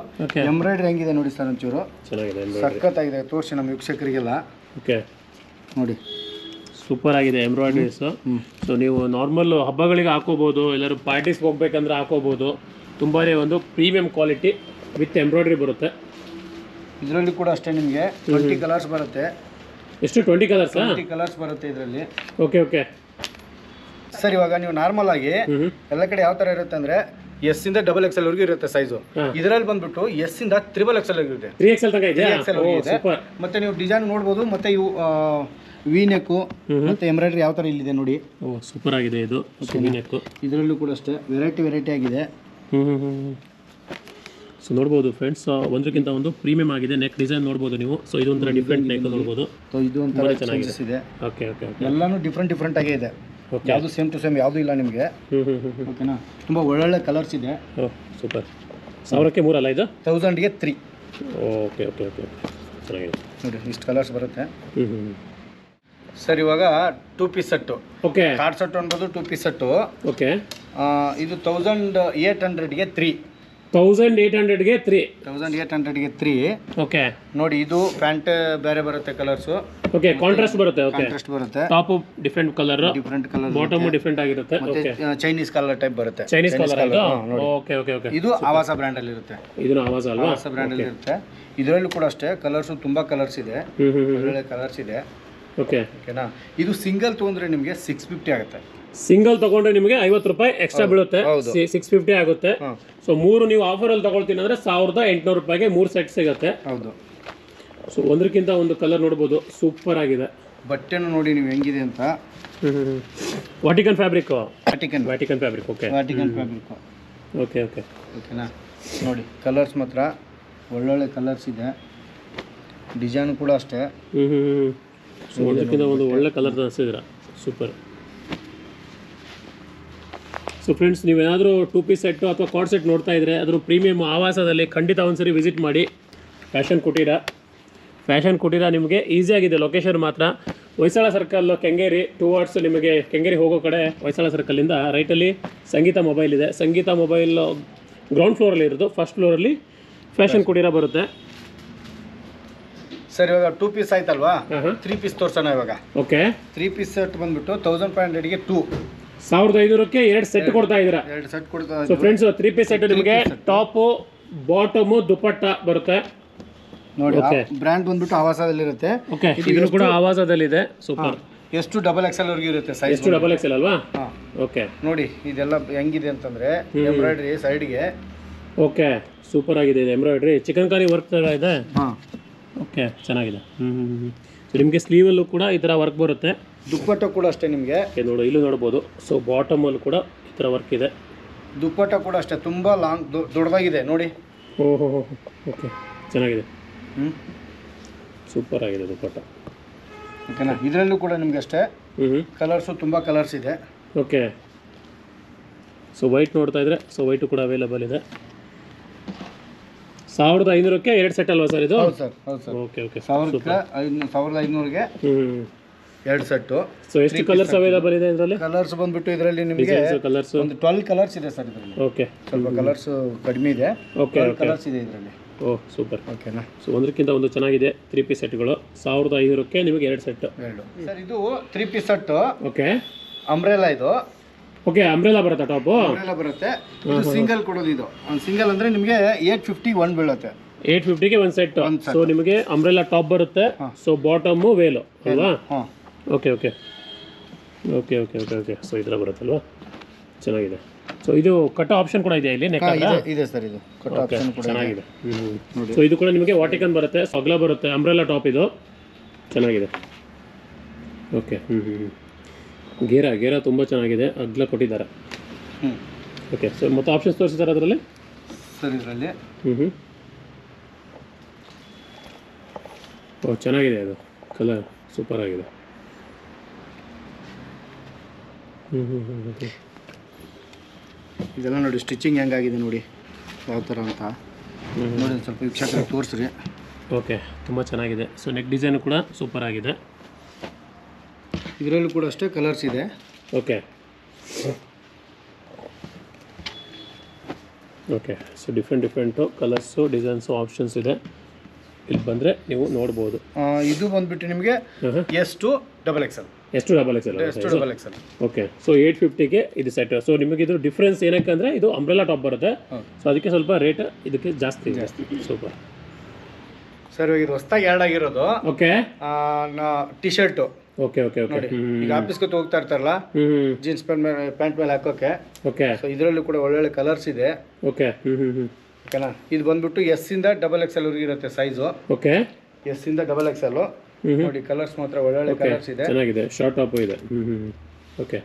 ಎಂಬ್ರಾಯ್ಡ್ರಿ ಹೆಂಗಿದೆ ನೋಡಿ ಸರ್ ಒಂಚೂರು. ಚೆನ್ನಾಗಿದೆ. ಸಖತ್ತಾಗಿದೆ. ತೋರಿಸಿ ನಮ್ಮ ವೀಕ್ಷಕರಿಗೆಲ್ಲ. ಓಕೆ. ನೋಡಿ ಸೂಪರ್ ಆಗಿದೆ ಎಂಬ್ರಾಯ್ಡ್ರೀಸು. ಸೊ ನೀವು ನಾರ್ಮಲ್ ಹಬ್ಬಗಳಿಗೆ ಹಾಕೋಬೋದು, ಎಲ್ಲರೂ ಪಾರ್ಟೀಸ್ಗೆ ಹೋಗ್ಬೇಕಂದ್ರೆ ಹಾಕೋಬೋದು. ತುಂಬಾ ಒಂದು ಪ್ರೀಮಿಯಂ ಕ್ವಾಲಿಟಿ ವಿತ್ ಎಂಬ್ರಾಯ್ಡ್ರಿ ಬರುತ್ತೆ. ಇದರಲ್ಲಿ ಕೂಡ ಅಷ್ಟೇ ನಿಮಗೆ 20 ಕಲರ್ಸ್ ಬರುತ್ತೆ. ಎಷ್ಟು? 20 ಕಲರ್ಸ್. 20 ಕಲರ್ಸ್ ಬರುತ್ತೆ ಇದರಲ್ಲಿ. Okay okay. ಸರ್ ಇವಾಗ ನೀವು ನಾರ್ಮಲ್ ಆಗಿ ಎಲ್ಲ ಕಡೆ ಯಾವ ಥರ ಇರುತ್ತೆ ಅಂದರೆ S ಇಂದ XXL ವರೆಗೂ ಇರುತ್ತೆ ಸೈಜು. ಇದರಲ್ಲಿ ಬಂದ್ಬಿಟ್ಟು S ಇಂದ XXL ವರೆಗೂ ಇದೆ. 3XL ತನಕ ಇದೆ. ಸೂಪರ್. ಮತ್ತೆ ನೀವು ಡಿಸೈನ್ ನೋಡ್ಬೋದು. ಮತ್ತೆ ಇವು ವಿ ನೆಕ್ಕು ಮತ್ತೆ ಎಂಬ್ರಾಯ್ಡ್ರಿ ಯಾವ ಥರ ಇಲ್ಲಿದೆ ನೋಡಿ. ಓ ಸೂಪರ್ ಆಗಿದೆ ಇದು ವಿ ನೆಕ್ಕು. ಇದರಲ್ಲೂ ಕೂಡ ಅಷ್ಟೇ ವೆರೈಟಿ ಆಗಿದೆ. ಸೊ ನೋಡ್ಬೋದು ಫ್ರೆಂಡ್ಸ್, ಒಂದಕ್ಕಿಂತ ಒಂದು ಪ್ರೀಮಿಯಂ ಆಗಿದೆ. ನೆಕ್ ಡಿಸೈನ್ ನೋಡ್ಬೋದು ನೀವು. ಸೊ ಇದು ಒಂಥರ ಡಿಫ್ರೆಂಟ್ ನೆಕ್ ನೋಡ್ಬೋದು. ಸೊ ಇದು ಒಂಥರ ಚೆನ್ನಾಗಿದೆ. ಇದೆ. ಓಕೆ ಓಕೆ ಎಲ್ಲಾನು ಡಿಫ್ರೆಂಟ್ ಆಗೇ ಇದೆ. ಓಕೆ, ಯಾವುದು ಸೇಮ್ ಟು ಸೇಮ್ ಯಾವುದು ಇಲ್ಲ ನಿಮಗೆ. ಓಕೆನಾ, ತುಂಬ ಒಳ್ಳೊಳ್ಳೆ ಕಲರ್ಸ್ ಇದೆ. ಓಹ್ ಸೂಪರ್. 1000ಕ್ಕೆ 3 ಅಲ್ಲ ಇದು? 1000ಗೆ 3. ಓಕೆ ಓಕೆ ಓಕೆ ಚೆನ್ನಾಗಿದೆ ನೋಡಿ, ಇಷ್ಟು ಕಲರ್ಸ್ ಬರುತ್ತೆ. ಸರ್, ಇವಾಗ 2 piece set. Okay, card set ಅನ್ಬೋದು, 2 ಪೀಸ್ ಸೆಟ್ಟು. ಓಕೆ, ಇದು 1800ಗೆ 3. 1800ಗೆ 3. 1800ಗೆ 3. ಓಕೆ ನೋಡಿ, ಇದು ಪ್ಯಾಂಟ್ ಬೇರೆ ಬರುತ್ತೆ ಕಲರ್ಸು. ಓಕೆ, ಕಾಂಟ್ರಾಸ್ಟ್ ಬರುತ್ತೆ. ಓಕೆ, ಕಾಂಟ್ರಾಸ್ಟ್ ಬರುತ್ತೆ. Top different colour, different colour, bottom different ಆಗಿರುತ್ತೆ. ಮತ್ತೆ ಚೈನೀಸ್ ಕಲರ್ ಟೈಪ್ ಬರುತ್ತೆ. ಚೈನೀಸ್ ಕಲರ್ ಇದು. ಓಕೆ ಓಕೆ ಓಕೆ, ಇದು ಆವಾಸ ಬ್ರ್ಯಾಂಡ್ ಅಲ್ಲಿ ಇರುತ್ತೆ. ಇದನ್ನು ಆವಾಸ ಅಲ್ವಾ? ಆವಾಸ ಬ್ರ್ಯಾಂಡ್ ಅಲ್ಲಿ ಇರುತ್ತೆ. ಇದರಲ್ಲೂ ಕೂಡ ಅಷ್ಟೇ ಕಲರ್ಸ್ ತುಂಬಾ ಕಲರ್ಸ್ ಇದೆ. ಒಳ್ಳೆ ಕಲರ್ಸ್ ಇದೆ. ಓಕೆ ಓಕೆನಾ, ಇದು ಸಿಂಗಲ್ ತೊಗೊಂಡ್ರೆ ನಿಮಗೆ 650 ಆಗುತ್ತೆ. ಸಿಂಗಲ್ ತಗೊಂಡ್ರೆ ನಿಮಗೆ 50 ರೂಪಾಯಿ ಎಕ್ಸ್ಟ್ರಾ ಬೀಳುತ್ತೆ. 650 ಆಗುತ್ತೆ. ಸೊ 3 ನೀವು ಆಫರಲ್ಲಿ ತಗೊಳ್ತೀನಿ ಅಂದರೆ 1800 ರೂಪಾಯಿಗೆ 3 ಸೆಟ್ ಸಿಗುತ್ತೆ. ಹೌದು. ಸೊ ಒಂದಕ್ಕಿಂತ ಒಂದು ಕಲರ್ ನೋಡ್ಬೋದು, ಸೂಪರ್ ಆಗಿದೆ. ಬಟ್ಟೆನೂ ನೋಡಿ ನೀವು ಹೆಂಗಿದೆ ಅಂತ. Vatican fabric. Vatican fabric. Okay, Vatican fabric. Okay okay ಓಕೆನಾ, ನೋಡಿ ಕಲರ್ಸ್ ಮಾತ್ರ ಒಳ್ಳೊಳ್ಳೆ ಕಲರ್ಸ್ ಇದೆ. ಡಿಸೈನ್ ಕೂಡ ಅಷ್ಟೇ. ಸೊ ಒಂದಕ್ಕಿಂತ ಒಂದು ಒಳ್ಳೆ ಕಲರ್ ಅನಿಸಿದ್ರ, ಸೂಪರ್. ಸೊ ಫ್ರೆಂಡ್ಸ್, ನೀವೇನಾದರೂ 2 ಪೀಸ್ ಸೆಟ್ಟು ಅಥವಾ ಕಾರ್ಡ್ ಸೆಟ್ ನೋಡ್ತಾ ಇದ್ದರೆ ಅದ್ರ ಪ್ರೀಮಿಯಮ್ ಆವಾಸದಲ್ಲಿ ಖಂಡಿತ ಒಂದ್ಸರಿ ವಿಸಿಟ್ ಮಾಡಿ. ಫ್ಯಾಷನ್ ಕುಟೀರ ನಿಮಗೆ ಈಸಿಯಾಗಿದೆ. ಲೊಕೇಶನ್ ಮಾತ್ರ ಹೊಯ್ಸಳ ಸರ್ಕಲ್, ಕೆಂಗೇರಿ ಟುವರ್ಡ್ಸ್. ನಿಮಗೆ ಕೆಂಗೇರಿ ಹೋಗೋ ಕಡೆ ಹೊಯ್ಸಳ ಸರ್ಕಲಿಂದ ರೈಟಲ್ಲಿ ಸಂಗೀತ ಮೊಬೈಲ್ ಇದೆ. ಸಂಗೀತ ಮೊಬೈಲ್ ಗ್ರೌಂಡ್ ಫ್ಲೋರಲ್ಲಿ ಇರೋದು. ಫಸ್ಟ್ ಫ್ಲೋರಲ್ಲಿ ಫ್ಯಾಷನ್ ಕುಟೀರ ಬರುತ್ತೆ. ಸರ್, ಇವಾಗ 2 ಪೀಸ್ ಆಯ್ತಲ್ವಾ, 3 ಪೀಸ್ ತೋರ್ಸೋಣ ಇವಾಗ. ಓಕೆ, 3 ಪೀಸ್ ಸೆಟ್ ಬಂದ್ಬಿಟ್ಟು 1500ಗೆ 2. 1500ಕ್ಕೆ 2 ಸೆಟ್ ಕೊಡ್ತಾ ಇದ್ದೀರಾ. 2 ಸೆಟ್ ಕೊಡ್ತಾ. ಸೊ ಫ್ರೆಂಡ್ಸ್, 3 ಪೀಸ್ ಸೆಟ್ ನಿಮಗೆ ಟಾಪು, ಬಾಟಮು, ದುಪಟ್ಟ ಬರುತ್ತೆ. ನೋಡಿ, ಬ್ರ್ಯಾಂಡ್ ಬಂದ್ಬಿಟ್ಟು ಆವಾಸದಲ್ಲಿ ಇರುತ್ತೆ. ಓಕೆ, ಇದು ಕೂಡ ಆವಾಸದಲ್ಲಿದೆ. ಸೂಪರ್. ಎಷ್ಟು ಡಬಲ್ ಎಕ್ಸೆಲ್ ವರೆಗೂ ಇರುತ್ತೆ ಸೈಜ್. ಎಷ್ಟು ಡಬಲ್ ಎಕ್ಸೆಲ್ ಅಲ್ವಾ? ಓಕೆ, ನೋಡಿ ಇದೆಲ್ಲ ಹೆಂಗಿದೆ ಅಂತಂದ್ರೆ ಎಂಬ್ರಾಯ್ಡ್ರಿ ಸೈಡ್ಗೆ. ಓಕೆ, ಸೂಪರ್ ಆಗಿದೆ. ಇದು ಎಂಬ್ರಾಯ್ಡ್ರಿ ಚಿಕನ್ ಕಾರಿ ವರ್ಕ್ ಥರ ಇದೆ. ಓಕೆ, ಚೆನ್ನಾಗಿದೆ. ಸೊ ನಿಮಗೆ ಸ್ಲೀವಲ್ಲೂ ಕೂಡ ಈ ಥರ ವರ್ಕ್ ಬರುತ್ತೆ. ದುಪ್ಪಟ್ಟ ಕೂಡ ಅಷ್ಟೇ ನಿಮಗೆ. ನೋಡಿ, ಇಲ್ಲೂ ನೋಡ್ಬೋದು. ಸೊ ಬಾಟಮಲ್ಲೂ ಕೂಡ ಈ ಥರ ವರ್ಕ್ ಇದೆ. ದುಪ್ಪಟ್ಟ ಕೂಡ ಅಷ್ಟೇ, ತುಂಬ ಲಾಂಗ್ ದೊಡ್ಡದಾಗಿದೆ ನೋಡಿ. ಓಹೋ, ಓಕೆ, ಚೆನ್ನಾಗಿದೆ. ಸೂಪರ್ ಆಗಿದೆ ದುಪ್ಪಟ್ಟ. ಓಕೆನಾ, ಇದರಲ್ಲೂ ಕೂಡ ನಿಮಗೆ ಅಷ್ಟೇ ಕಲರ್ಸು ತುಂಬ ಕಲರ್ಸ್ ಇದೆ. ಓಕೆ, ಸೊ ವೈಟ್ ನೋಡ್ತಾ ಇದ್ರೆ, ಸೊ ವೈಟು ಕೂಡ ಅವೈಲೇಬಲ್ ಇದೆ. 1500ಕ್ಕೆ 2 ಸೆಟ್ ಅಲ್ವಾ ಸರ್ ಇದು? ಹೌದು ಸರ್. ಓಕೆ ಓಕೆ, 1500ಗೆ 2 ಸೆಟ್ಟು. ಸೊ ಎಷ್ಟು ಕಲರ್ಸ್ ಅವೈಲೇಬಲ್ ಇದೆ ಇದರಲ್ಲಿ? ಕಲರ್ಸ್ ಬಂದ್ಬಿಟ್ಟು ಇದರಲ್ಲಿ ನಿಮಗೆ ಕಲರ್ಸ್ ಒಂದು 12 ಕಲರ್ಸ್ ಇದೆ ಸರ್ ಇದರಲ್ಲಿ. ಓಕೆ, ಸ್ವಲ್ಪ ಕಲರ್ಸ್ ಕಡಿಮೆ ಇದೆ. ಓಕೆ, ಕಲರ್ಸ್ ಇದೆ ಇದರಲ್ಲಿ. ಓಹ್ ಸೂಪರ್. ಓಕೆನಾ, ಸೊ ಒಂದಕ್ಕಿಂತ ಒಂದು ಚೆನ್ನಾಗಿದೆ. 3 ಪೀಸ್ ಸೆಟ್ಗಳು 1500ಕ್ಕೆ ನಿಮಗೆ 2 ಸೆಟ್. ಸರ್, ಇದು 3 ಪೀಸ್ ಸೆಟ್. ಓಕೆ, ಅಂಬ್ರೆಲಾ ಇದು. ಓಕೆ, ಅಂಬ್ರೆಲಾ ಬರುತ್ತೆ. ಟಾಪು ಅಂಬ್ರೆಲಾ ಬರುತ್ತೆ. ಇದು ಸಿಂಗಲ್ ಕೊಡೋದು. ಇದು ಸಿಂಗಲ್ ಅಂದ್ರೆ ನಿಮಗೆ 850 1 ಬೀಳುತ್ತೆ. 850ಗೆ 1 ಸೆಟ್. ಸೊ ನಿಮಗೆ ಅಂಬ್ರೆಲಾ ಟಾಪ್ ಬರುತ್ತೆ. ಸೊ ಬಾಟಮು ವೇಲು ಅಲ್ವಾ? Okay okay okay okay okay okay so ಈ ಥರ ಬರುತ್ತಲ್ವಾ? ಚೆನ್ನಾಗಿದೆ. ಸೊ ಇದು ಕಟ್ ಆಪ್ಷನ್ ಕೂಡ ಇದೆ ಇಲ್ಲಿ. ನೆಕ್ ಇದೆ ಸರ್, ಇದು ಕಟ್ ಆಪ್ಷನ್ ಕೂಡ ಚೆನ್ನಾಗಿದೆ. ಸೊ ಇದು ಕೂಡ ನಿಮಗೆ ವಾಟಿಕನ್ ಬರುತ್ತೆ, ಅಗಲ ಬರುತ್ತೆ, ಅಂಬ್ರೆಲಾ ಟಾಪ್ ಇದು. ಚೆನ್ನಾಗಿದೆ. ಓಕೆ, ಗೇರ ತುಂಬ ಚೆನ್ನಾಗಿದೆ, ಅಗ್ಲ ಕೊಟ್ಟಿದ್ದಾರೆ. ಓಕೆ, ಸೊ ಮತ್ತೆ ಆಪ್ಷನ್ಸ್ ತೋರಿಸಿದ್ದಾರೆ ಅದರಲ್ಲಿ ಸರ್ ಇದರಲ್ಲಿ. ಓ, ಚೆನ್ನಾಗಿದೆ. ಅದು ಕಲರ್ ಸೂಪರ್ ಆಗಿದೆ. ಇದೆಲ್ಲ ನೋಡಿ ಸ್ಟಿಚಿಂಗ್ ಹೆಂಗಾಗಿದೆ ನೋಡಿ ಯಾವ ಥರ ಅಂತ ನೋಡಿ, ಸ್ವಲ್ಪ ವೀಕ್ಷಕರಿಗೆ ತೋರಿಸ್ರಿ. ಓಕೆ, ತುಂಬ ಚೆನ್ನಾಗಿದೆ. ಸೊ ನೆಕ್ ಡಿಸೈನು ಕೂಡ ಸೂಪರ್ ಆಗಿದೆ. ಇದರಲ್ಲೂ ಕೂಡ ಅಷ್ಟೇ ಕಲರ್ಸ್ ಇದೆ. Okay okay so different colours, designs, options ಇದೆ. ಇಲ್ಲಿ ಬಂದರೆ ನೀವು ನೋಡ್ಬೋದು. ಇದು ಬಂದುಬಿಟ್ಟು ನಿಮಗೆ ಎಷ್ಟು ಡಬಲ್ ಎಕ್ಸೆಲ್. ಓಕೆ, ಸೊ 850ಗೆ ಇದು ಸೆಟ್. ಸೊ ನಿಮಗೆ ಇದು ಡಿಫ್ರೆನ್ಸ್ ಏನಕ್ಕೆ ಅಂದರೆ ಇದು ಅಂಬ್ರೆಲಾ ಟಾಪ್ ಬರುತ್ತೆ. ಸೊ ಅದಕ್ಕೆ ಸ್ವಲ್ಪ ರೇಟ್ ಇದಕ್ಕೆ ಜಾಸ್ತಿ. ಸೂಪರ್ ಸರ್, ಇದು ಹೊಸದಾಗಿ ಆ್ಯಡ್ ಆಗಿರೋದು. Okay, T shirt. Okay okay okay ಈಗ ಆಫೀಸ್ಗೆ ಹೋಗ್ತಾ ಇರ್ತಾರಲ್ಲ, ಜೀನ್ಸ್ ಪ್ಯಾಂಟ್ ಮೇಲೆ ಹಾಕೋಕೆ. ಓಕೆ, ಸೊ ಇದರಲ್ಲೂ ಕೂಡ ಒಳ್ಳೊಳ್ಳೆ ಕಲರ್ಸ್ ಇದೆ. ಓಕೆ ಓಕೆನಾ, ಇದು ಬಂದ್ಬಿಟ್ಟು ಎಸ್ ಇಂದ ಡಬಲ್ ಎಕ್ಸೆಲ್ ವರೆಗೆ ಇರುತ್ತೆ ಸೈಜು. ಓಕೆ, ಎಸ್ ಇಂದ ಡಬಲ್ ಎಕ್ಸೆಲ್. ನೋಡಿ ಕಲರ್ಸ್ ಮಾತ್ರ ಒಳ್ಳೊಳ್ಳೆ ಕಲರ್ಸ್ ಇದೆ. ಚೆನ್ನಾಗಿದೆ. ಶಾರ್ಟ್ ಟಾಪು ಇದೆ. ಓಕೆ,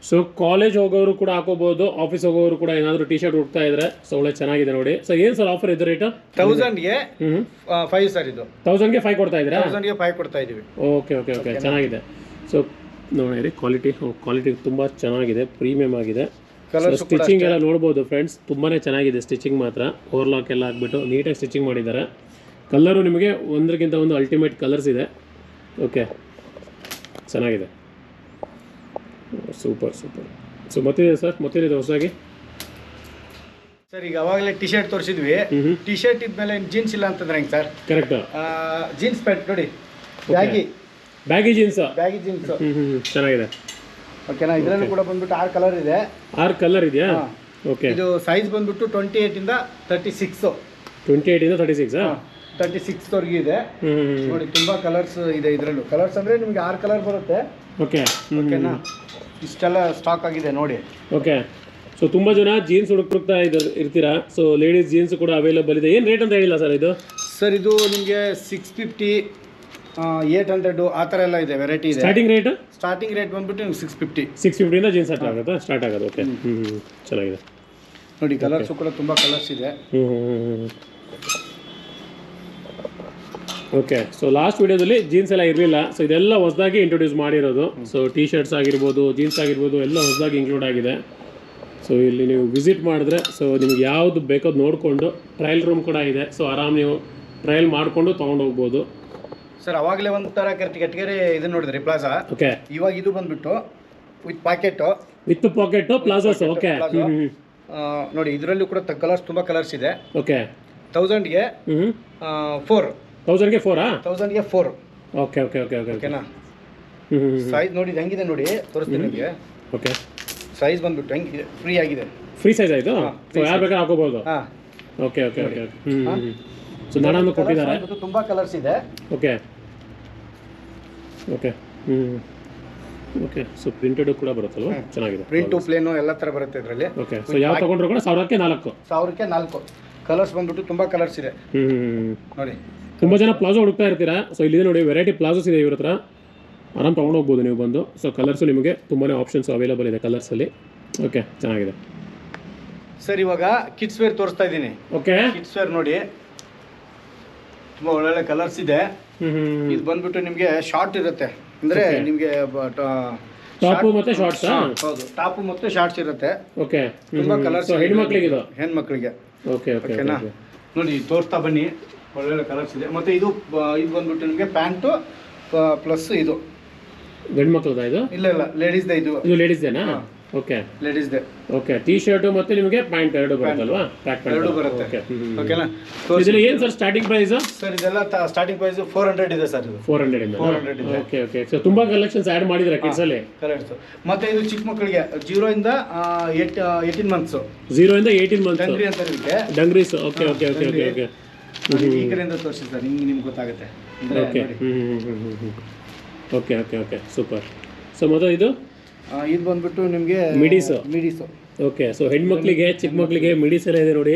ಸೊ ಕಾಲೇಜ್ ಹೋಗೋರು ಕೂಡ ಹಾಕೋಬಹುದು, ಆಫೀಸ್ ಹೋಗೋರು ಕೂಡ ಏನಾದರೂ ಟಿ ಶರ್ಟ್ ಹುಡ್ತಾ ಇದ್ರೆ ಸೊ ಒಳ್ಳೆ ಚೆನ್ನಾಗಿದೆ ನೋಡಿ. ಸೊ ಏನು ಸರ್ ಆಫರ್ ಇದೆ ರೇಟು? 1000ಗೆ 5 ಸರ್. ಇದು 1000ಗೆ 5 ಕೊಡ್ತಾ ಇದ್ದೀರಾ? 1000ಗೆ 5 ಕೊಡ್ತಾ ಇದೀವಿ. ಓಕೆ ಓಕೆ ಓಕೆ ಚೆನ್ನಾಗಿದೆ. ಸೊ ನೋಡಿ ಕ್ವಾಲಿಟಿ ತುಂಬ ಚೆನ್ನಾಗಿದೆ, ಪ್ರೀಮಿಯಮ್ ಆಗಿದೆ. ಸ್ಟಿಚಿಂಗ್ ಎಲ್ಲ ನೋಡ್ಬೋದು ಫ್ರೆಂಡ್ಸ್, ತುಂಬಾ ಚೆನ್ನಾಗಿದೆ ಸ್ಟಿಚಿಂಗ್ ಮಾತ್ರ. ಓವರ್ಲಾಕ್ ಎಲ್ಲ ಹಾಕ್ಬಿಟ್ಟು ನೀಟಾಗಿ ಸ್ಟಿಚಿಂಗ್ ಮಾಡಿದ್ದಾರೆ. ಕಲರು ನಿಮಗೆ ಒಂದಕ್ಕಿಂತ ಒಂದು ಅಲ್ಟಿಮೇಟ್ ಕಲರ್ಸ್ ಇದೆ. ಓಕೆ ಚೆನ್ನಾಗಿದೆ, ಸೂಪರ್. ಸೊ ಮತ್ತಿದೆ ಸರ್, ಮತ್ತೇನಿದೆ ಹೊಸದಾಗಿ? ಸರ್ ಈಗ ಅವಾಗಲೇ ಟಿ ಶರ್ಟ್ ತೋರಿಸಿದ್ವಿ. ಟಿ ಶರ್ಟ್ ಇದ್ಮೇಲೆ ಜೀನ್ಸ್ ಇಲ್ಲ ಅಂತಂದ್ರೆ ಹೆಂಗೆ ಸರ್? ಕರೆಕ್ಟ್. ಜೀನ್ಸ್ ಪ್ಯಾಂಟ್ ನೋಡಿ, ಬ್ಯಾಗಿ ಜೀನ್ಸ್ ಚೆನ್ನಾಗಿದೆ. ಓಕೆನಾ? ಇದರಲ್ಲೂ ಕೂಡ ಬಂದ್ಬಿಟ್ಟು 6 ಕಲರ್ ಇದೆ. 6 ಕಲರ್ ಇದೆಯಾ? ಓಕೆ. ಇದು ಸೈಜ್ ಬಂದ್ಬಿಟ್ಟು 28 ಇಂದ 36. 28 ಇಂದ 36 36 ವರೆಗೂ ಇದೆ ನೋಡಿ. ತುಂಬಾ ಕಲರ್ಸ್ ಇದೆ ಇದರಲ್ಲೂ. ಕಲರ್ಸ್ ಅಂದ್ರೆ ನಿಮಗೆ 6 ಕಲರ್ ಬರುತ್ತೆ. ಓಕೆ ಓಕೆನಾ? ಇಷ್ಟೆಲ್ಲ ಸ್ಟಾಕ್ ಆಗಿದೆ ನೋಡಿ. ಓಕೆ. ಸೊ ತುಂಬ ಜನ ಜೀನ್ಸ್ ಹುಡುಕ್ತಾ ಇರ್ತೀರಾ. ಸೊ ಲೇಡೀಸ್ ಜೀನ್ಸ್ ಕೂಡ ಅವೈಲೇಬಲ್ ಇದೆ. ಏನು ರೇಟ್ ಅಂತ ಹೇಳಿಲ್ಲ ಸರ್ ಇದು? ಸರ್ ಇದು ನಿಮಗೆ 650, 800 ಆ ಥರ ಎಲ್ಲ ಇದೆ, ವೆರೈಟಿ ಇದೆ. ಸ್ಟಾರ್ಟಿಂಗ್ ರೇಟ್ ಬಂದ್ಬಿಟ್ಟು ನಿಮ್ಗೆ 650 ಇಂದ ಜೀನ್ಸ್ ಸ್ಟಾರ್ಟ್ ಆಗೋದು. ಓಕೆ ಚೆನ್ನಾಗಿದೆ ನೋಡಿ. ಕಲರ್ಸು ಕೂಡ ತುಂಬ ಕಲರ್ಸ್ ಇದೆ. ಓಕೆ. ಸೊ ಲಾಸ್ಟ್ ವಿಡಿಯೋದಲ್ಲಿ ಜೀನ್ಸ್ ಎಲ್ಲ ಇರಲಿಲ್ಲ. ಸೊ ಇದೆಲ್ಲ ಹೊಸದಾಗಿ ಇಂಟ್ರೊಡ್ಯೂಸ್ ಮಾಡಿರೋದು. ಸೊ ಟಿ ಶರ್ಟ್ಸ್ ಆಗಿರ್ಬೋದು, ಜೀನ್ಸ್ ಆಗಿರ್ಬೋದು, ಎಲ್ಲ ಹೊಸದಾಗಿ ಇನ್ಕ್ಲೂಡ್ ಆಗಿದೆ. ಸೊ ಇಲ್ಲಿ ನೀವು ವಿಸಿಟ್ ಮಾಡಿದ್ರೆ ಸೊ ನಿಮ್ಗೆ ಯಾವುದು ಬೇಕೋ ನೋಡಿಕೊಂಡು ಟ್ರಯಲ್ ರೂಮ್ ಕೂಡ ಇದೆ. ಸೊ ಆರಾಮ್ ನೀವು ಟ್ರಯಲ್ ಮಾಡಿಕೊಂಡು ತೊಗೊಂಡು ಹೋಗ್ಬೋದು. ಸರ್ ಅವಾಗಲೇ ಒಂಥರ ಕೆಟಗರಿ ಇದು ನೋಡಿದ್ರಿ ಪ್ಲಾಜಾ. ಓಕೆ. ಇವಾಗ ಇದು ಬಂದ್ಬಿಟ್ಟು ವಿತ್ ಪಾಕೆಟು ಪ್ಲಾಜಾಸ್. ಓಕೆ ನೋಡಿ. ಇದರಲ್ಲೂ ಕೂಡ ಕಲರ್ಸ್ ತುಂಬ ಕಲರ್ಸ್ ಇದೆ. ಓಕೆ. 1000ಗೆ 4. 1000ಗೆ 4? 1000ಗೆ 4. ಓಕೆ ಓಕೆ ಓಕೆ ಓಕೆ ಓಕೆನಾ? ಸೈಜ್ ನೋಡಿ ಹೆಂಗಿದೆ ನೋಡಿ, ತೋರಿಸ್ತೀನಿ ನಿಮಗೆ. ಓಕೆ. ಸೈಜ್ ಬಂದ್ಬಿಟ್ಟು ಹೆಂಗಿದೆ, ಫ್ರೀ ಆಗಿದೆ. ಫ್ರೀ ಸೈಜ್ ಆಯಿತು. ಸೊ ಯಾರು ಬೇಕಾದ್ರೆ ಹಾಕೋಬಹುದು. Okay okay okay. ಸೊ ನಾನೊಂದು ಕೊಟ್ಟಿದ್ದಾರೆ. ತುಂಬ ಕಲರ್ಸ್ ಇದೆ. Okay okay okay. So printed ಕೂಡ ಬರುತ್ತಲ್ವ? ಚೆನ್ನಾಗಿದೆ. ಪ್ರಿಂಟು ಪ್ಲೇನು ಎಲ್ಲ ಥರ ಬರುತ್ತೆ ಇದರಲ್ಲಿ. ಓಕೆ. ಸೊ ಯಾವ ತಗೊಂಡ್ರು ಕೂಡ 1000ಕ್ಕೆ 4 ಕಲರ್ಸ್ ಬಂದ್ಬಿಟ್ಟು ತುಂಬ ಕಲರ್ಸ್ ಇದೆ ನೋಡಿ. ತುಂಬ ಜನ ಪ್ಲಾಜೋ ಹುಡುಕ್ತಾ ಇರ್ತೀರಾ. ಸೊ ಇಲ್ಲಿದೆ ನೋಡಿ, ವೆರೈಟಿ ಪ್ಲಾಜೋಸ್ ಇದೆ ಇವ್ರ ಹತ್ರ. ಆರಾಮ್ ತೊಗೊಂಡು ಹೋಗ್ಬೋದು ನೀವು ಬಂದು. ಸೊ ಕಲರ್ಸು ನಿಮಗೆ ತುಂಬಾ ಆಪ್ಷನ್ಸ್ ಅವೈಲೇಬಲ್ ಇದೆ ಕಲರ್ಸಲ್ಲಿ. ಓಕೆ ಚೆನ್ನಾಗಿದೆ ಸರ್. ಇವಾಗ ಕಿಡ್ಸ್ ವೇರ್ ತೋರಿಸ್ತಾ ಇದ್ದೀನಿ. ಓಕೆ. ಕಿಡ್ಸ್ ವೇರ್ ನೋಡಿ, ತುಂಬ ಒಳ್ಳೊಳ್ಳೆ ಕಲರ್ಸ್ ಇದೆ. ಇದು ಬಂದ್ಬಿಟ್ಟು ನಿಮಗೆ ಶಾರ್ಟ್ ಇರುತ್ತೆ, ಅಂದ್ರೆ ನಿಮಗೆ ಟಾಪು ಮತ್ತೆ ಶಾರ್ಟ್ಸ್. ಹೌದು, ಟಾಪು ಮತ್ತೆ ಶಾರ್ಟ್ಸ್ ಇರುತ್ತೆ. ಓಕೆ. ತುಂಬಾ ಕಲರ್ಸ್. ಹೆಣ್ಮಕ್ಳಿಗೆ ಇದು? ಹೆಣ್ಮಕ್ಳಿಗೆ. ಓಕೆ ಓಕೆ ಓಕೆನಾ? ನೋಡಿ ತೋರಿಸ್ತಾ ಬನ್ನಿ, ಒಳ್ಳೊಳ್ಳೆ ಕಲರ್ಸ್ ಇದೆ. ಮತ್ತೆ ಇದು ಬಂದ್ಬಿಟ್ಟು ನಿಮಗೆ ಪ್ಯಾಂಟು ಪ್ಲಸ್ ಇದು ಗಂಡು ಮಕ್ಕಳದ? ಇದು ಇಲ್ಲ ಲೇಡೀಸ್ದೇ. ಇದು ಲೇಡೀಸ್ದೇನಾ? ಓಕೆ ಲೇಡೀಸ್ದೇ. ಓಕೆ. ಟೀ ಶರ್ಟ್ ಮತ್ತೆ ನಿಮಗೆ ಪ್ಯಾಂಟ್ ಎರಡು ಬರುತ್ತಲ್ವಾ? ಟ್ರ್ಯಾಕ್ ಪ್ಯಾಂಟ್ ಎರಡು ಬರುತ್ತೆ. ಓಕೆನಾ? ಇದೆಲ್ಲ ಏನು ಸರ್ ಸ್ಟಾರ್ಟಿಂಗ್ ಪ್ರೈಸ್? ಸರ್ ಇದೆಲ್ಲ ಸ್ಟಾರ್ಟಿಂಗ್ ಪ್ರೈಸ್ 400 ಇದೆ ಸರ್. ಇದು 400 ಇಂದ. Okay okay. ಸೊ ತುಂಬಾ ಕಲೆಕ್ಷನ್ಸ್ ಆಡ್ ಮಾಡಿದ್ರೆ ಕಿಡ್ಸ್ ಅಲ್ಲಿ. ಕರೆಕ್ಟ್. ಮತ್ತೆ ಇದು ಚಿಕ್ಕ ಮಕ್ಕಳಿಗೆ 0 ಇಂದ 18 ಮಂತ್ಸ್. 0 ಇಂದ 18 ಮಂತ್ಸ್ ಡಂಗ್ರಿ ಅಂತ ಇರುತ್ತೆ. Dungarees. Okay okay okay okay okay. ಈ ಕಡೆಯಿಂದ ತೋರಿಸಿ ಸರ್, ನಿಮ್ಗೆ ಗೊತ್ತಾಗುತ್ತೆ. Okay okay okay okay super. So ಮತ್ತೆ ಇದು ಬಂದ್ಬಿಟ್ಟು ನಿಮಗೆ ಮಿಡೀಸು. ಓಕೆ. ಸೊ ಹೆಣ್ಮಕ್ಳಿಗೆ ಚಿಕ್ಕ ಮಕ್ಕಳಿಗೆ ಮಿಡೀಸ್ ಎಲ್ಲ ಇದೆ ನೋಡಿ,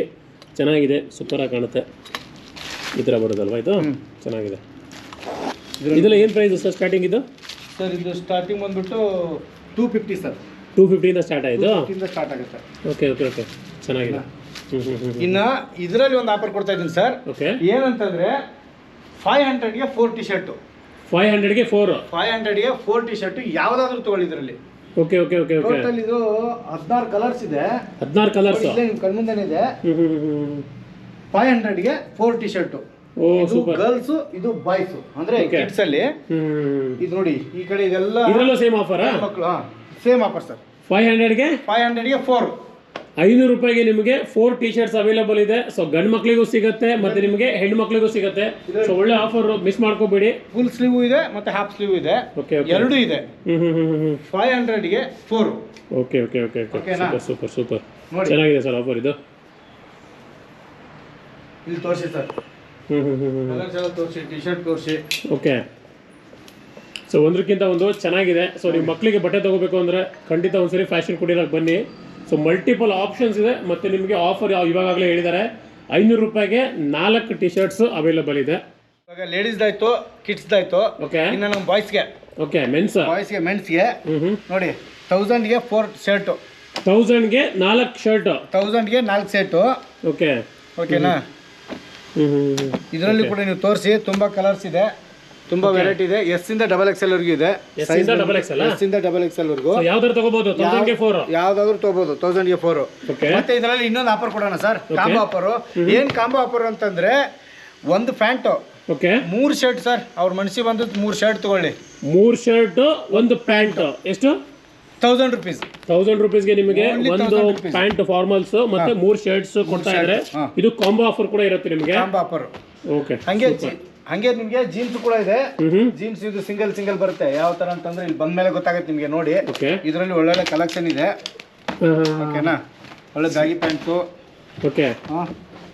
ಚೆನ್ನಾಗಿದೆ, ಸೂಪರಾಗಿ ಕಾಣುತ್ತೆ. ಈ ಥರ ಬರೋದಲ್ವಾ ಇದು? ಚೆನ್ನಾಗಿದೆ. ಇದೆಲ್ಲ ಏನು ಪ್ರೈಸ್ ಸರ್ ಸ್ಟಾರ್ಟಿಂಗ್ ಇದು? ಸರ್ ಇದು ಸ್ಟಾರ್ಟಿಂಗ್ ಬಂದ್ಬಿಟ್ಟು 250 ಸರ್. 250 ಇಂದ ಸ್ಟಾರ್ಟ್ ಆಯಿತು? ಸ್ಟಾರ್ಟ್ ಆಗುತ್ತೆ. ಓಕೆ ಓಕೆ ಓಕೆ ಚೆನ್ನಾಗಿದೆ. ಇನ್ನು ಇದರಲ್ಲಿ ಒಂದು ಆಫರ್ ಕೊಡ್ತಾ ಇದ್ದೀನಿ ಸರ್. ಓಕೆ. ಏನಂತಂದ್ರೆ 500ಗೆ 4 ಟಿ ಶರ್ಟು. 500ಗೆ 4? 500ಗೆ 4 ಟಿ ಶರ್ಟು ಯಾವುದಾದ್ರೂ ತಗೊಳ್ಳಿ ಇದರಲ್ಲಿ. Okay okay okay okay. Total ಇದು 16 ಕಲರ್ಸ್ ಇದೆ. 16 ಕಲರ್ಸ್ ನಿಮ್ಮ ಕಣ್ಮುಂದೆನೇ ಇದೆ. 500ಗೆ 4 ಟಿ ಶರ್ಟು. ಓ ಸೂಪರ್. ಗರ್ಲ್ಸ್, ಇದು ಬಾಯ್ಸ್, ಅಂದ್ರೆ ಕಿಡ್ಸ್ ಅಲ್ಲಿ. ಇದು ನೋಡಿ ಈ ಕಡೆ ಇದೆಲ್ಲ ಇದರಲ್ಲೂ ಸೇಮ್ ಆಫರ್? ಮಕ್ಕಳು ಸೇಮ್ ಆಫರ್ ಸರ್. 500ಗೆ 4. 500 ರೂಪಾಯಿಗೆ ನಿಮಗೆ 4 ಟಿ ಶರ್ಟ್ಸ್ ಅವೈಲೇಬಲ್ ಇದೆ. ಸೊ ಗಂಡು ಮಕ್ಕಳಿಗೂ ಸಿಗುತ್ತೆ ಮತ್ತೆ ನಿಮಗೆ ಹೆಣ್ಣು ಮಕ್ಕಳಿಗೂ ಸಿಗುತ್ತೆ. ಸೊ ಒಳ್ಳೆ ಆಫರ್, ಮಿಸ್ ಮಾಡ್ಕೋಬೇಡಿ. ಫುಲ್ ಸ್ಲೀವ್ ಇದೆ ಮತ್ತೆ ಹಾಫ್ ಸ್ಲೀವ್ ಇದೆ, ಎರಡು ಇದೆ. 500ಗೆ 4. Okay okay okay okay. Super super ಚೆನ್ನಾಗಿದೆ ಸರ್ ಆಫರ್ ಇದು. ಇಲ್ಲಿ ತೋರಿಸಿ ಸರ್, ಕಲರ್ಸ್ ಎಲ್ಲ ತೋರಿಸಿ, ಟಿ ಶರ್ಟ್ ತೋರಿಸಿ. ಓಕೆ. ಸೊ ಒಂದಕ್ಕಿಂತ ಒಂದು ಚೆನ್ನಾಗಿದೆ. ಸೊ ನೀವು ಮಕ್ಕಳಿಗೆ ಬಟ್ಟೆ ತಗೋಬೇಕು ಅಂದರೆ ಖಂಡಿತ ಒಂದ್ಸರಿ ಫ್ಯಾಷನ್ ಕುಟೀರಕ್ಕೆ ಬನ್ನಿ. ಸೊ ಮಲ್ಟಿಪಲ್ ಆಪ್ಷನ್ಸ್ ಇದೆ ಮತ್ತು ನಿಮಗೆ ಆಫರ್ ಇವಾಗಲೇ ಹೇಳಿದ್ದಾರೆ 500 ರೂಪಾಯಿಗೆ 4 ಟಿ ಶರ್ಟ್ಸ್ ಅವೈಲೇಬಲ್ ಇದೆ. ಇವಾಗ ಲೇಡೀಸ್ದಾಯ್ತು, ಕಿಡ್ಸ್ದಾಯ್ತು. ಓಕೆ. ಇನ್ನು ನಮ್ಮ ಬಾಯ್ಸ್ಗೆ. ಓಕೆ. ಮೆನ್ಸ್ಗೆ ನೋಡಿ 1000ಗೆ 4 ಶರ್ಟು, 1000ಗೆ 4 ಶರ್ಟ್, 1000ಗೆ 4 ಸೆಟ್ಟು. ಓಕೆ ಓಕೆನಾ? ಇದರಲ್ಲಿ ಕೂಡ ನೀವು ತೋರಿಸಿ, ತುಂಬ ಕಲರ್ಸ್ ಇದೆ, ತುಂಬ ವೆರೈಟಿ ಇದೆ. ಎಸ್ ಇಂದ XXL ವರೆಗೂ ಇದೆ. ಎಸ್ ಇಂದ XXL? ಎಸ್ ಇಂದ XXL ವರೆಗೂ ಯಾವ್ದಾದ್ರು ತಗೋಬಹುದು? 1000ಗೆ 4 ಯಾವ್ದಾದ್ರು ತಗೋಬಹುದು, 1000ಗೆ 4. ಓಕೆ. ಮತ್ತೆ ಇದರಲ್ಲಿ ಇನ್ನೊಂದು ಆಫರ್ ಕೊಡೋಣ ಸರ್, ಕಾಂಬೋ ಆಫರ್. ಏನ್ ಕಾಂಬೋ ಆಫರ್ ಅಂತಂದ್ರೆ, ಒಂದು ಪ್ಯಾಂಟು, ಓಕೆ, 3 ಶರ್ಟ್ ಸರ್. ಅವ್ರ ಮನಸ್ಸಿಗೆ ಬಂದು 3 ಶರ್ಟ್ ತಗೊಳ್ಳಿ. 3 ಶರ್ಟ್, ಒಂದು ಪ್ಯಾಂಟ್. ಎಷ್ಟು? 1000 rupees. 1000 rupeesಗೆ ನಿಮಗೆ Only ಒಂದು 1000 rupees. ಪ್ಯಾಂಟ್ ಫಾರ್ಮಲ್ಸ್ ಮತ್ತೆ 3 ಶರ್ಟ್ಸ್ ಕೊಡ್ತಾ ಇದ್ದಾರೆ. ಹಾ. ಇದು ಕಾಂಬೋ ಆಫರ್ ಕೂಡ ಇರುತ್ತೆ ನಿಮಗೆ. Combo offer. ಓಕೆ. ಹಂಗೆ ನಿಮ್ಗೆ ಜೀನ್ಸ್ ಕೂಡ ಇದೆ. ಹ್ಮ್. ಜೀನ್ಸ್ ಇದು ಸಿಂಗಲ್ ಬರುತ್ತೆ. ಯಾವ ತರ ಅಂತಂದ್ರೆ ಇಲ್ಲಿ ಬಂದ್ಮೇಲೆ ಗೊತ್ತಾಗುತ್ತೆ ನಿಮ್ಗೆ ನೋಡಿ. ಓಕೆ. ಇದರಲ್ಲಿ ಒಳ್ಳೊಳ್ಳೆ ಕಲೆಕ್ಷನ್ ಇದೆ. ಓಕೆನಾ? ಒಳ್ಳೆ ಬ್ಯಾಗಿ ಪ್ಯಾಂಟು, ಓಕೆ,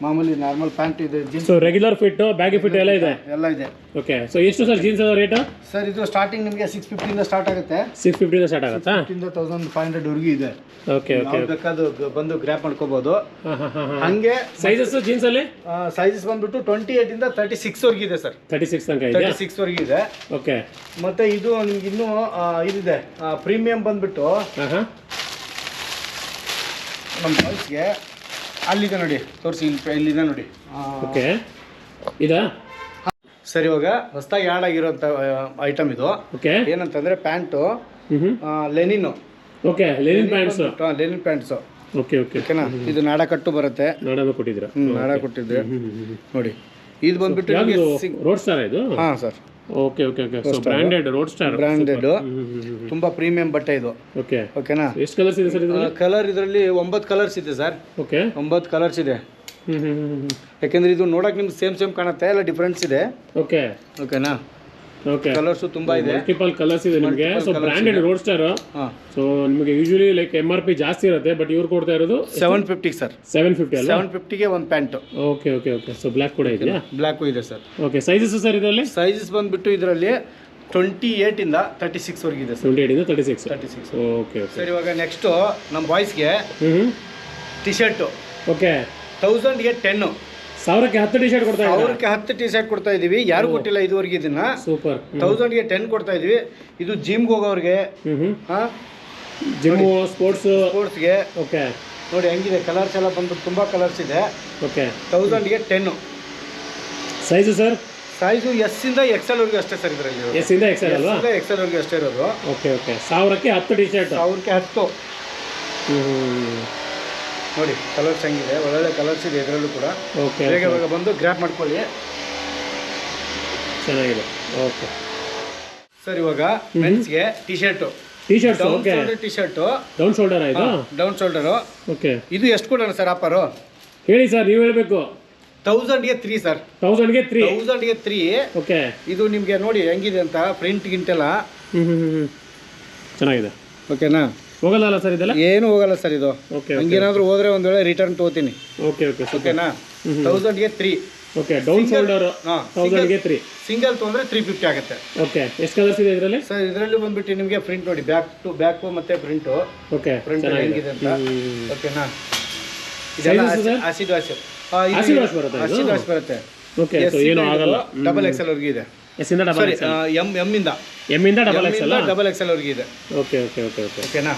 ಮಾಮೂಲಿ ನಾರ್ಮಲ್ ಪ್ಯಾಂಟ್ ಇದೆ, jeans so regular fit, baggy fit ಎಲ್ಲ ಇದೆ. ಎಲ್ಲ ಇದೆ. ಓಕೆ, ಸೊ ಎಷ್ಟು ಸರ್ ಜೀನ್ಸ್ ರೇಟ್? ಸರ್ ಇದು ಸ್ಟಾರ್ಟಿಂಗ್ ನಿಮಗೆ 650 ಇಂದ ಸ್ಟಾರ್ಟ್ ಆಗುತ್ತೆ. 650 ಇಂದ ಸ್ಟಾರ್ಟ್ ಆಗುತ್ತಾ? 1500 ವರೆಗೂ ಇದೆ. Okay okay. ಯಾವ್ದು ಬೇಕಾದ್ರೂ ಬಂದು ಗ್ರ್ಯಾಪ್ ಮಾಡ್ಕೋಬಹುದು. ಹಾಂ. ಹಂಗೆ ಸೈಜಸ್ ಜೀನ್ಸ್ ಅಲ್ಲಿ ಸೈಜಸ್ ಬಂದ್ಬಿಟ್ಟು 28 ಇಂದ 36 ವರೆಗೂ ಇದೆ ಸರ್. 36 ತನಕ ಇದೆ. 36 ವರೆಗೂ ಇದೆ. ಓಕೆ. ಮತ್ತೆ ಇದು ನಿಮ್ಗೆ ಇನ್ನೂ ಇದಿದೆ, ಪ್ರೀಮಿಯಂ ಬಂದ್ಬಿಟ್ಟು ನಮ್ಮ ಬಾಯ್ಸ್ಗೆ ಅಲ್ಲಿದೆ ನೋಡಿ, ತೋರಿಸಿ, ಇಲ್ಲಿದೆ ನೋಡಿ. ಓಕೆ, ಇದಾ ಸರ್ ಇವಾಗ ಹೊಸದಾಗಿ ಆ್ಯಡ್ ಆಗಿರೋಂಥ ಐಟಮ್ ಇದು. ಓಕೆ. ಏನಂತಂದ್ರೆ pant Lenin. Okay, Lenin pants. Lenin pants. Okay okay. ಓಕೆನಾ? ಇದು ನಾಡ ಕಟ್ಟು ಬರುತ್ತೆ. ನಾಡನ್ನು ಕೊಟ್ಟಿದ್ದೀರಾ? ನಾಡ ಕೊಟ್ಟಿದ್ರೆ ನೋಡಿ. ಇದು ಬಂದ್ಬಿಟ್ಟು ರೋಡ್ ಸ್ಟಾರ್ ಇದು? ಹಾಂ sir. Okay okay okay. So branded road star, branded, ತುಂಬಾ ಪ್ರೀಮಿಯಂ ಬಟ್ಟೆ ಇದು. ಓಕೆ. ಓಕೆನಾ? ಎಷ್ಟು ಕಲರ್ಸ್ ಇದೆ ಸರ್ ಇದರಲ್ಲಿ? ಕಲರ್ ಇದರಲ್ಲಿ 9 ಕಲರ್ಸ್ ಇದೆ ಸರ್. ಓಕೆ, 9 ಕಲರ್ಸ್ ಇದೆ. ಯಾಕೆಂದ್ರೆ ಇದು ನೋಡಕ್ ನಿಮ್ಗೆ ಸೇಮ್ ಕಾಣುತ್ತೆ, ಎಲ್ಲ ಡಿಫ್ರೆನ್ಸ್ ಇದೆ. ಓಕೆ ಓಕೆನಾ? ಓಕೆ. ಕಲರ್ಸ್ ತುಂಬಾ ಇದೆ, ಮಲ್ಟಿಪಲ್ ಕಲರ್ಸ್ ಇದೆ ನಿಮಗೆ. So branded road star. So ನಿಮಗೆ ಯೂಶುವಲಿ ಲೈಕ್ MRP ಜಾಸ್ತಿ ಇರುತ್ತೆ, ಬಟ್ ಇವ್ರು ಕೊಡ್ತಾ ಇರೋದು 750 ಸರ್. 750 ಅಲ್ಲ? 750ಗೆ ಒಂದು pant. Okay okay okay. So black ಕೂಡ ಇದೆಯಾ? ಬ್ಲ್ಯಾಕು ಇದೆ ಸರ್. ಓಕೆ. ಸೈಜಸ್ ಸರ್ ಇದರಲ್ಲಿ? ಸೈಜಸ್ ಬಂದ್ಬಿಟ್ಟು ಇದರಲ್ಲಿ 28 ಇಂದ 36 ವರೆಗೆ ಇದೆ ಸರ್. 28 ಇಂದ 36. 36. ಓಕೆ ಓಕೆ. ಸರ್ ಇವಾಗ ನೆಕ್ಸ್ಟ್ ನಮ್ಮ ಬಾಯ್ಸ್ಗೆ ಟಿ ಶರ್ಟು. ಓಕೆ. 1000ಗೆ 10. 1000ಕ್ಕೆ 10 ಟಿ ಶರ್ಟ್ ಕೊಡ್ತಾ ಇದ್ದೀರಾ? 1000ಕ್ಕೆ 10 ಟಿ ಶರ್ಟ್ ಕೊಡ್ತಾ ಇದೀವಿ. ಯಾರು ಕೊಟ್ಟಿಲ್ಲ ಇದುವರೆಗೆ ಇದನ್ನ. ಸೂಪರ್. 1000ಗೆ 10 ಕೊಡ್ತಾ ಇದೀವಿ. ಇದು ಜಿಮ್ಗೆ ಹೋಗೋರಿಗೆ, ಜಿಮ್, ಸ್ಪೋರ್ಟ್ಸ್ಗೆ. ಓಕೆ. ನೋಡಿ ಹೆಂಗಿದೆ, ಕಲರ್ಸ್ ಎಲ್ಲ ಬಂದು ತುಂಬಾ ಕಲರ್ಸ್ ಇದೆ. ಓಕೆ. 1000ಗೆ 10. Size sir? ಸೈಜು ಎಸ್ ಇಂದ XL ವರೆಗೂ ಅಷ್ಟೇ ಸರ್ ಇದರಲ್ಲಿ. ಎಸ್ ಇಂದ XL ಅಲ್ವಾ? XL ವರೆಗೂ ಅಷ್ಟೇ ಇರೋದು. Okay okay. 1000ಕ್ಕೆ 10 ಟಿ ಶರ್ಟ್. 1000ಕ್ಕೆ 10. ನೋಡಿ ಕಲರ್ಸ್ ಹೆಂಗಿದೆ, ಒಳ್ಳೊಳ್ಳೆ ಕಲರ್ಸ್ ಇದೆ ಇದರಲ್ಲೂ ಕೂಡ. ಓಕೆ. ಬೇಗ ಬಂದು ಗ್ರ್ಯಾಪ್ ಮಾಡ್ಕೊಳ್ಳಿ. ಚೆನ್ನಾಗಿದೆ. ಓಕೆ ಸರ್ ಇವಾಗ ಮೆನ್ಸ್ಗೆ T shirt. T shirt. Okay. T shirt down shoulder ಇದು? Down shoulder. ಓಕೆ. ಇದು ಎಷ್ಟು ಕೊಡೋಣ ಸರ್ ಆಫರು? ಹೇಳಿ ಸರ್, ನೀವು ಹೇಳಬೇಕು. 1000ಗೆ 3 ಸರ್. 1000ಗೆ 3. 1000ಗೆ 3. ಓಕೆ. ಇದು ನಿಮಗೆ ನೋಡಿ ಹೆಂಗಿದೆ ಅಂತ, ಪ್ರಿಂಟ್ ಗಿಂಟೆಲ್ಲ ಚೆನ್ನಾಗಿದೆ. ಓಕೆನಾ? ಹೋಗಲ್ಲ ಸರ್ ಇದೆಲ್ಲ? ಏನು ಹೋಗಲ್ಲ ಸರ್ ಇದು. ಓಕೆ. ಹಂಗೇನಾದ್ರೂ ಹೋದ್ರೆ ಒಂದು ವೇಳೆ ರಿಟರ್ನ್ ತಗೋತೀನಿ. Okay okay. ಓಕೆನಾ? 1000ಗೆ 3. ಓಕೆ. ಡೌನ್ ಶೋಲ್ಡರ್ 1000ಗೆ 3. ಸಿಂಗಲ್ ತೊಗೊಂಡ್ರೆ 350 ಆಗುತ್ತೆ. ಓಕೆ. ಎಷ್ಟು ಕಲರ್ಸ್ ಇದೆ ಇದರಲ್ಲಿ? ಸರ್ ಇದರಲ್ಲಿ ಬಂದ್ಬಿಟ್ಟು ನಿಮಗೆ ಪ್ರಿಂಟ್ ನೋಡಿ, ಬ್ಯಾಕ್ ಟು ಬ್ಯಾಕು ಮತ್ತೆ ಪ್ರಿಂಟು. ಓಕೆ. ಪ್ರಿಂಟ್ ಹೆಂಗಿದೆ ಅಂತ. ಓಕೆನಾ? ಇದೆಲ್ಲ ಆಸಿಡ್ ವಾಶ್. ಆಸಿಡ್ ವಾಶ್ ಬರುತ್ತೆ? ಆಸಿಡ್ ವಾಶ್ ಬರುತ್ತೆ. ಓಕೆ. ಸೊ ಏನು ಆಗಲ್ಲ. XXL ವರೆಗೂ ಇದೆ. ಎಸ್ ಇಂದ ಡಬಲ್ ಎಕ್ಸ್ ಎಲ್. ಎಮ್ ಇಂದ double X L. Double XL ವರೆಗೂ ಇದೆ. Okay okay okay okay. ಓಕೆನಾ?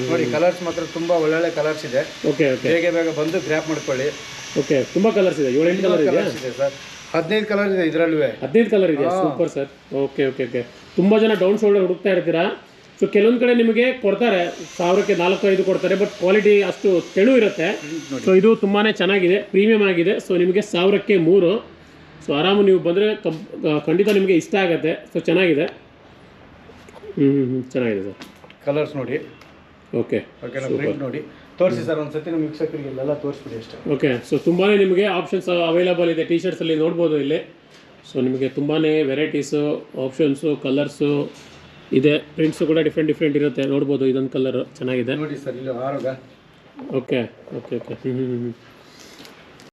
ನೋಡಿ ಕಲರ್ಸ್ ಮಾತ್ರ ತುಂಬಾ ಒಳ್ಳೊಳ್ಳೆ ಕಲರ್ಸ್ ಇದೆ. Okay okay. ಬೇಗ ಬಂದು ಗ್ರ್ಯಾಪ್ ಮಾಡ್ಕೊಳ್ಳಿ. ಓಕೆ. ತುಂಬಾ ಕಲರ್ಸ್ ಇದೆ. 7-8 ಕಲರ್ ಇದೆ ಸರ್. 15 ಕಲರ್ ಇದೆ ಇದರಲ್ಲೂ. 15 ಕಲರ್ ಇದೆ. Super sir. Okay okay okay. ತುಂಬಾ ಜನ ಡೌನ್ ಶೋಲ್ಡರ್ ಹುಡುಕ್ತಾ ಇರ್ತೀರಾ. ಸೊ ಕೆಲವೊಂದು ಕಡೆ ನಿಮಗೆ ಕೊಡ್ತಾರೆ 1000ಕ್ಕೆ 4-5 ಕೊಡ್ತಾರೆ, ಬಟ್ ಕ್ವಾಲಿಟಿ ಅಷ್ಟು ತೆಳು ಇರುತ್ತೆ. ಸೊ ಇದು ತುಂಬಾ ಚೆನ್ನಾಗಿದೆ, ಪ್ರೀಮಿಯಂ ಆಗಿದೆ. ಸೊ ನಿಮಗೆ 1000ಕ್ಕೆ 3. ಸೊ ಆರಾಮು ನೀವು ಬಂದರೆ ಖಂಡಿತ ನಿಮಗೆ ಇಷ್ಟ ಆಗುತ್ತೆ. ಸೊ ಚೆನ್ನಾಗಿದೆ. ಚೆನ್ನಾಗಿದೆ ಸರ್. ಕಲರ್ಸ್ ನೋಡಿ. ಓಕೆ. ಓಕೆನಾ? ಪ್ರಿಂಟ್ ನೋಡಿ ತೋರಿಸಿ ಸರ್ ಒಂದ್ಸತಿ ನಮ್ಮ ವೀಕ್ಷಕರಿಗೆ ಎಲ್ಲ ತೋರಿಸ್ಬಿಡಿ ಅಷ್ಟೇ. ಓಕೆ. ಸೊ ತುಂಬಾ ನಿಮಗೆ ಆಪ್ಷನ್ಸ್ ಅವೈಲೇಬಲ್ ಇದೆ. ಟಿ ಶರ್ಟ್ಸಲ್ಲಿ ನೋಡ್ಬೋದು ಇಲ್ಲಿ. ಸೊ ನಿಮಗೆ ತುಂಬಾ ವೆರೈಟೀಸು, ಆಪ್ಷನ್ಸು, ಕಲರ್ಸು ಇದೆ. ಪ್ರಿಂಟ್ಸು ಕೂಡ ಡಿಫ್ರೆಂಟ್ ಇರುತ್ತೆ. ನೋಡ್ಬೋದು. ಇದೊಂದು ಕಲರ್ ಚೆನ್ನಾಗಿದೆ ನೋಡಿ ಸರ್. ಇಲ್ಲಿ ಆರೋಗ. Okay okay okay.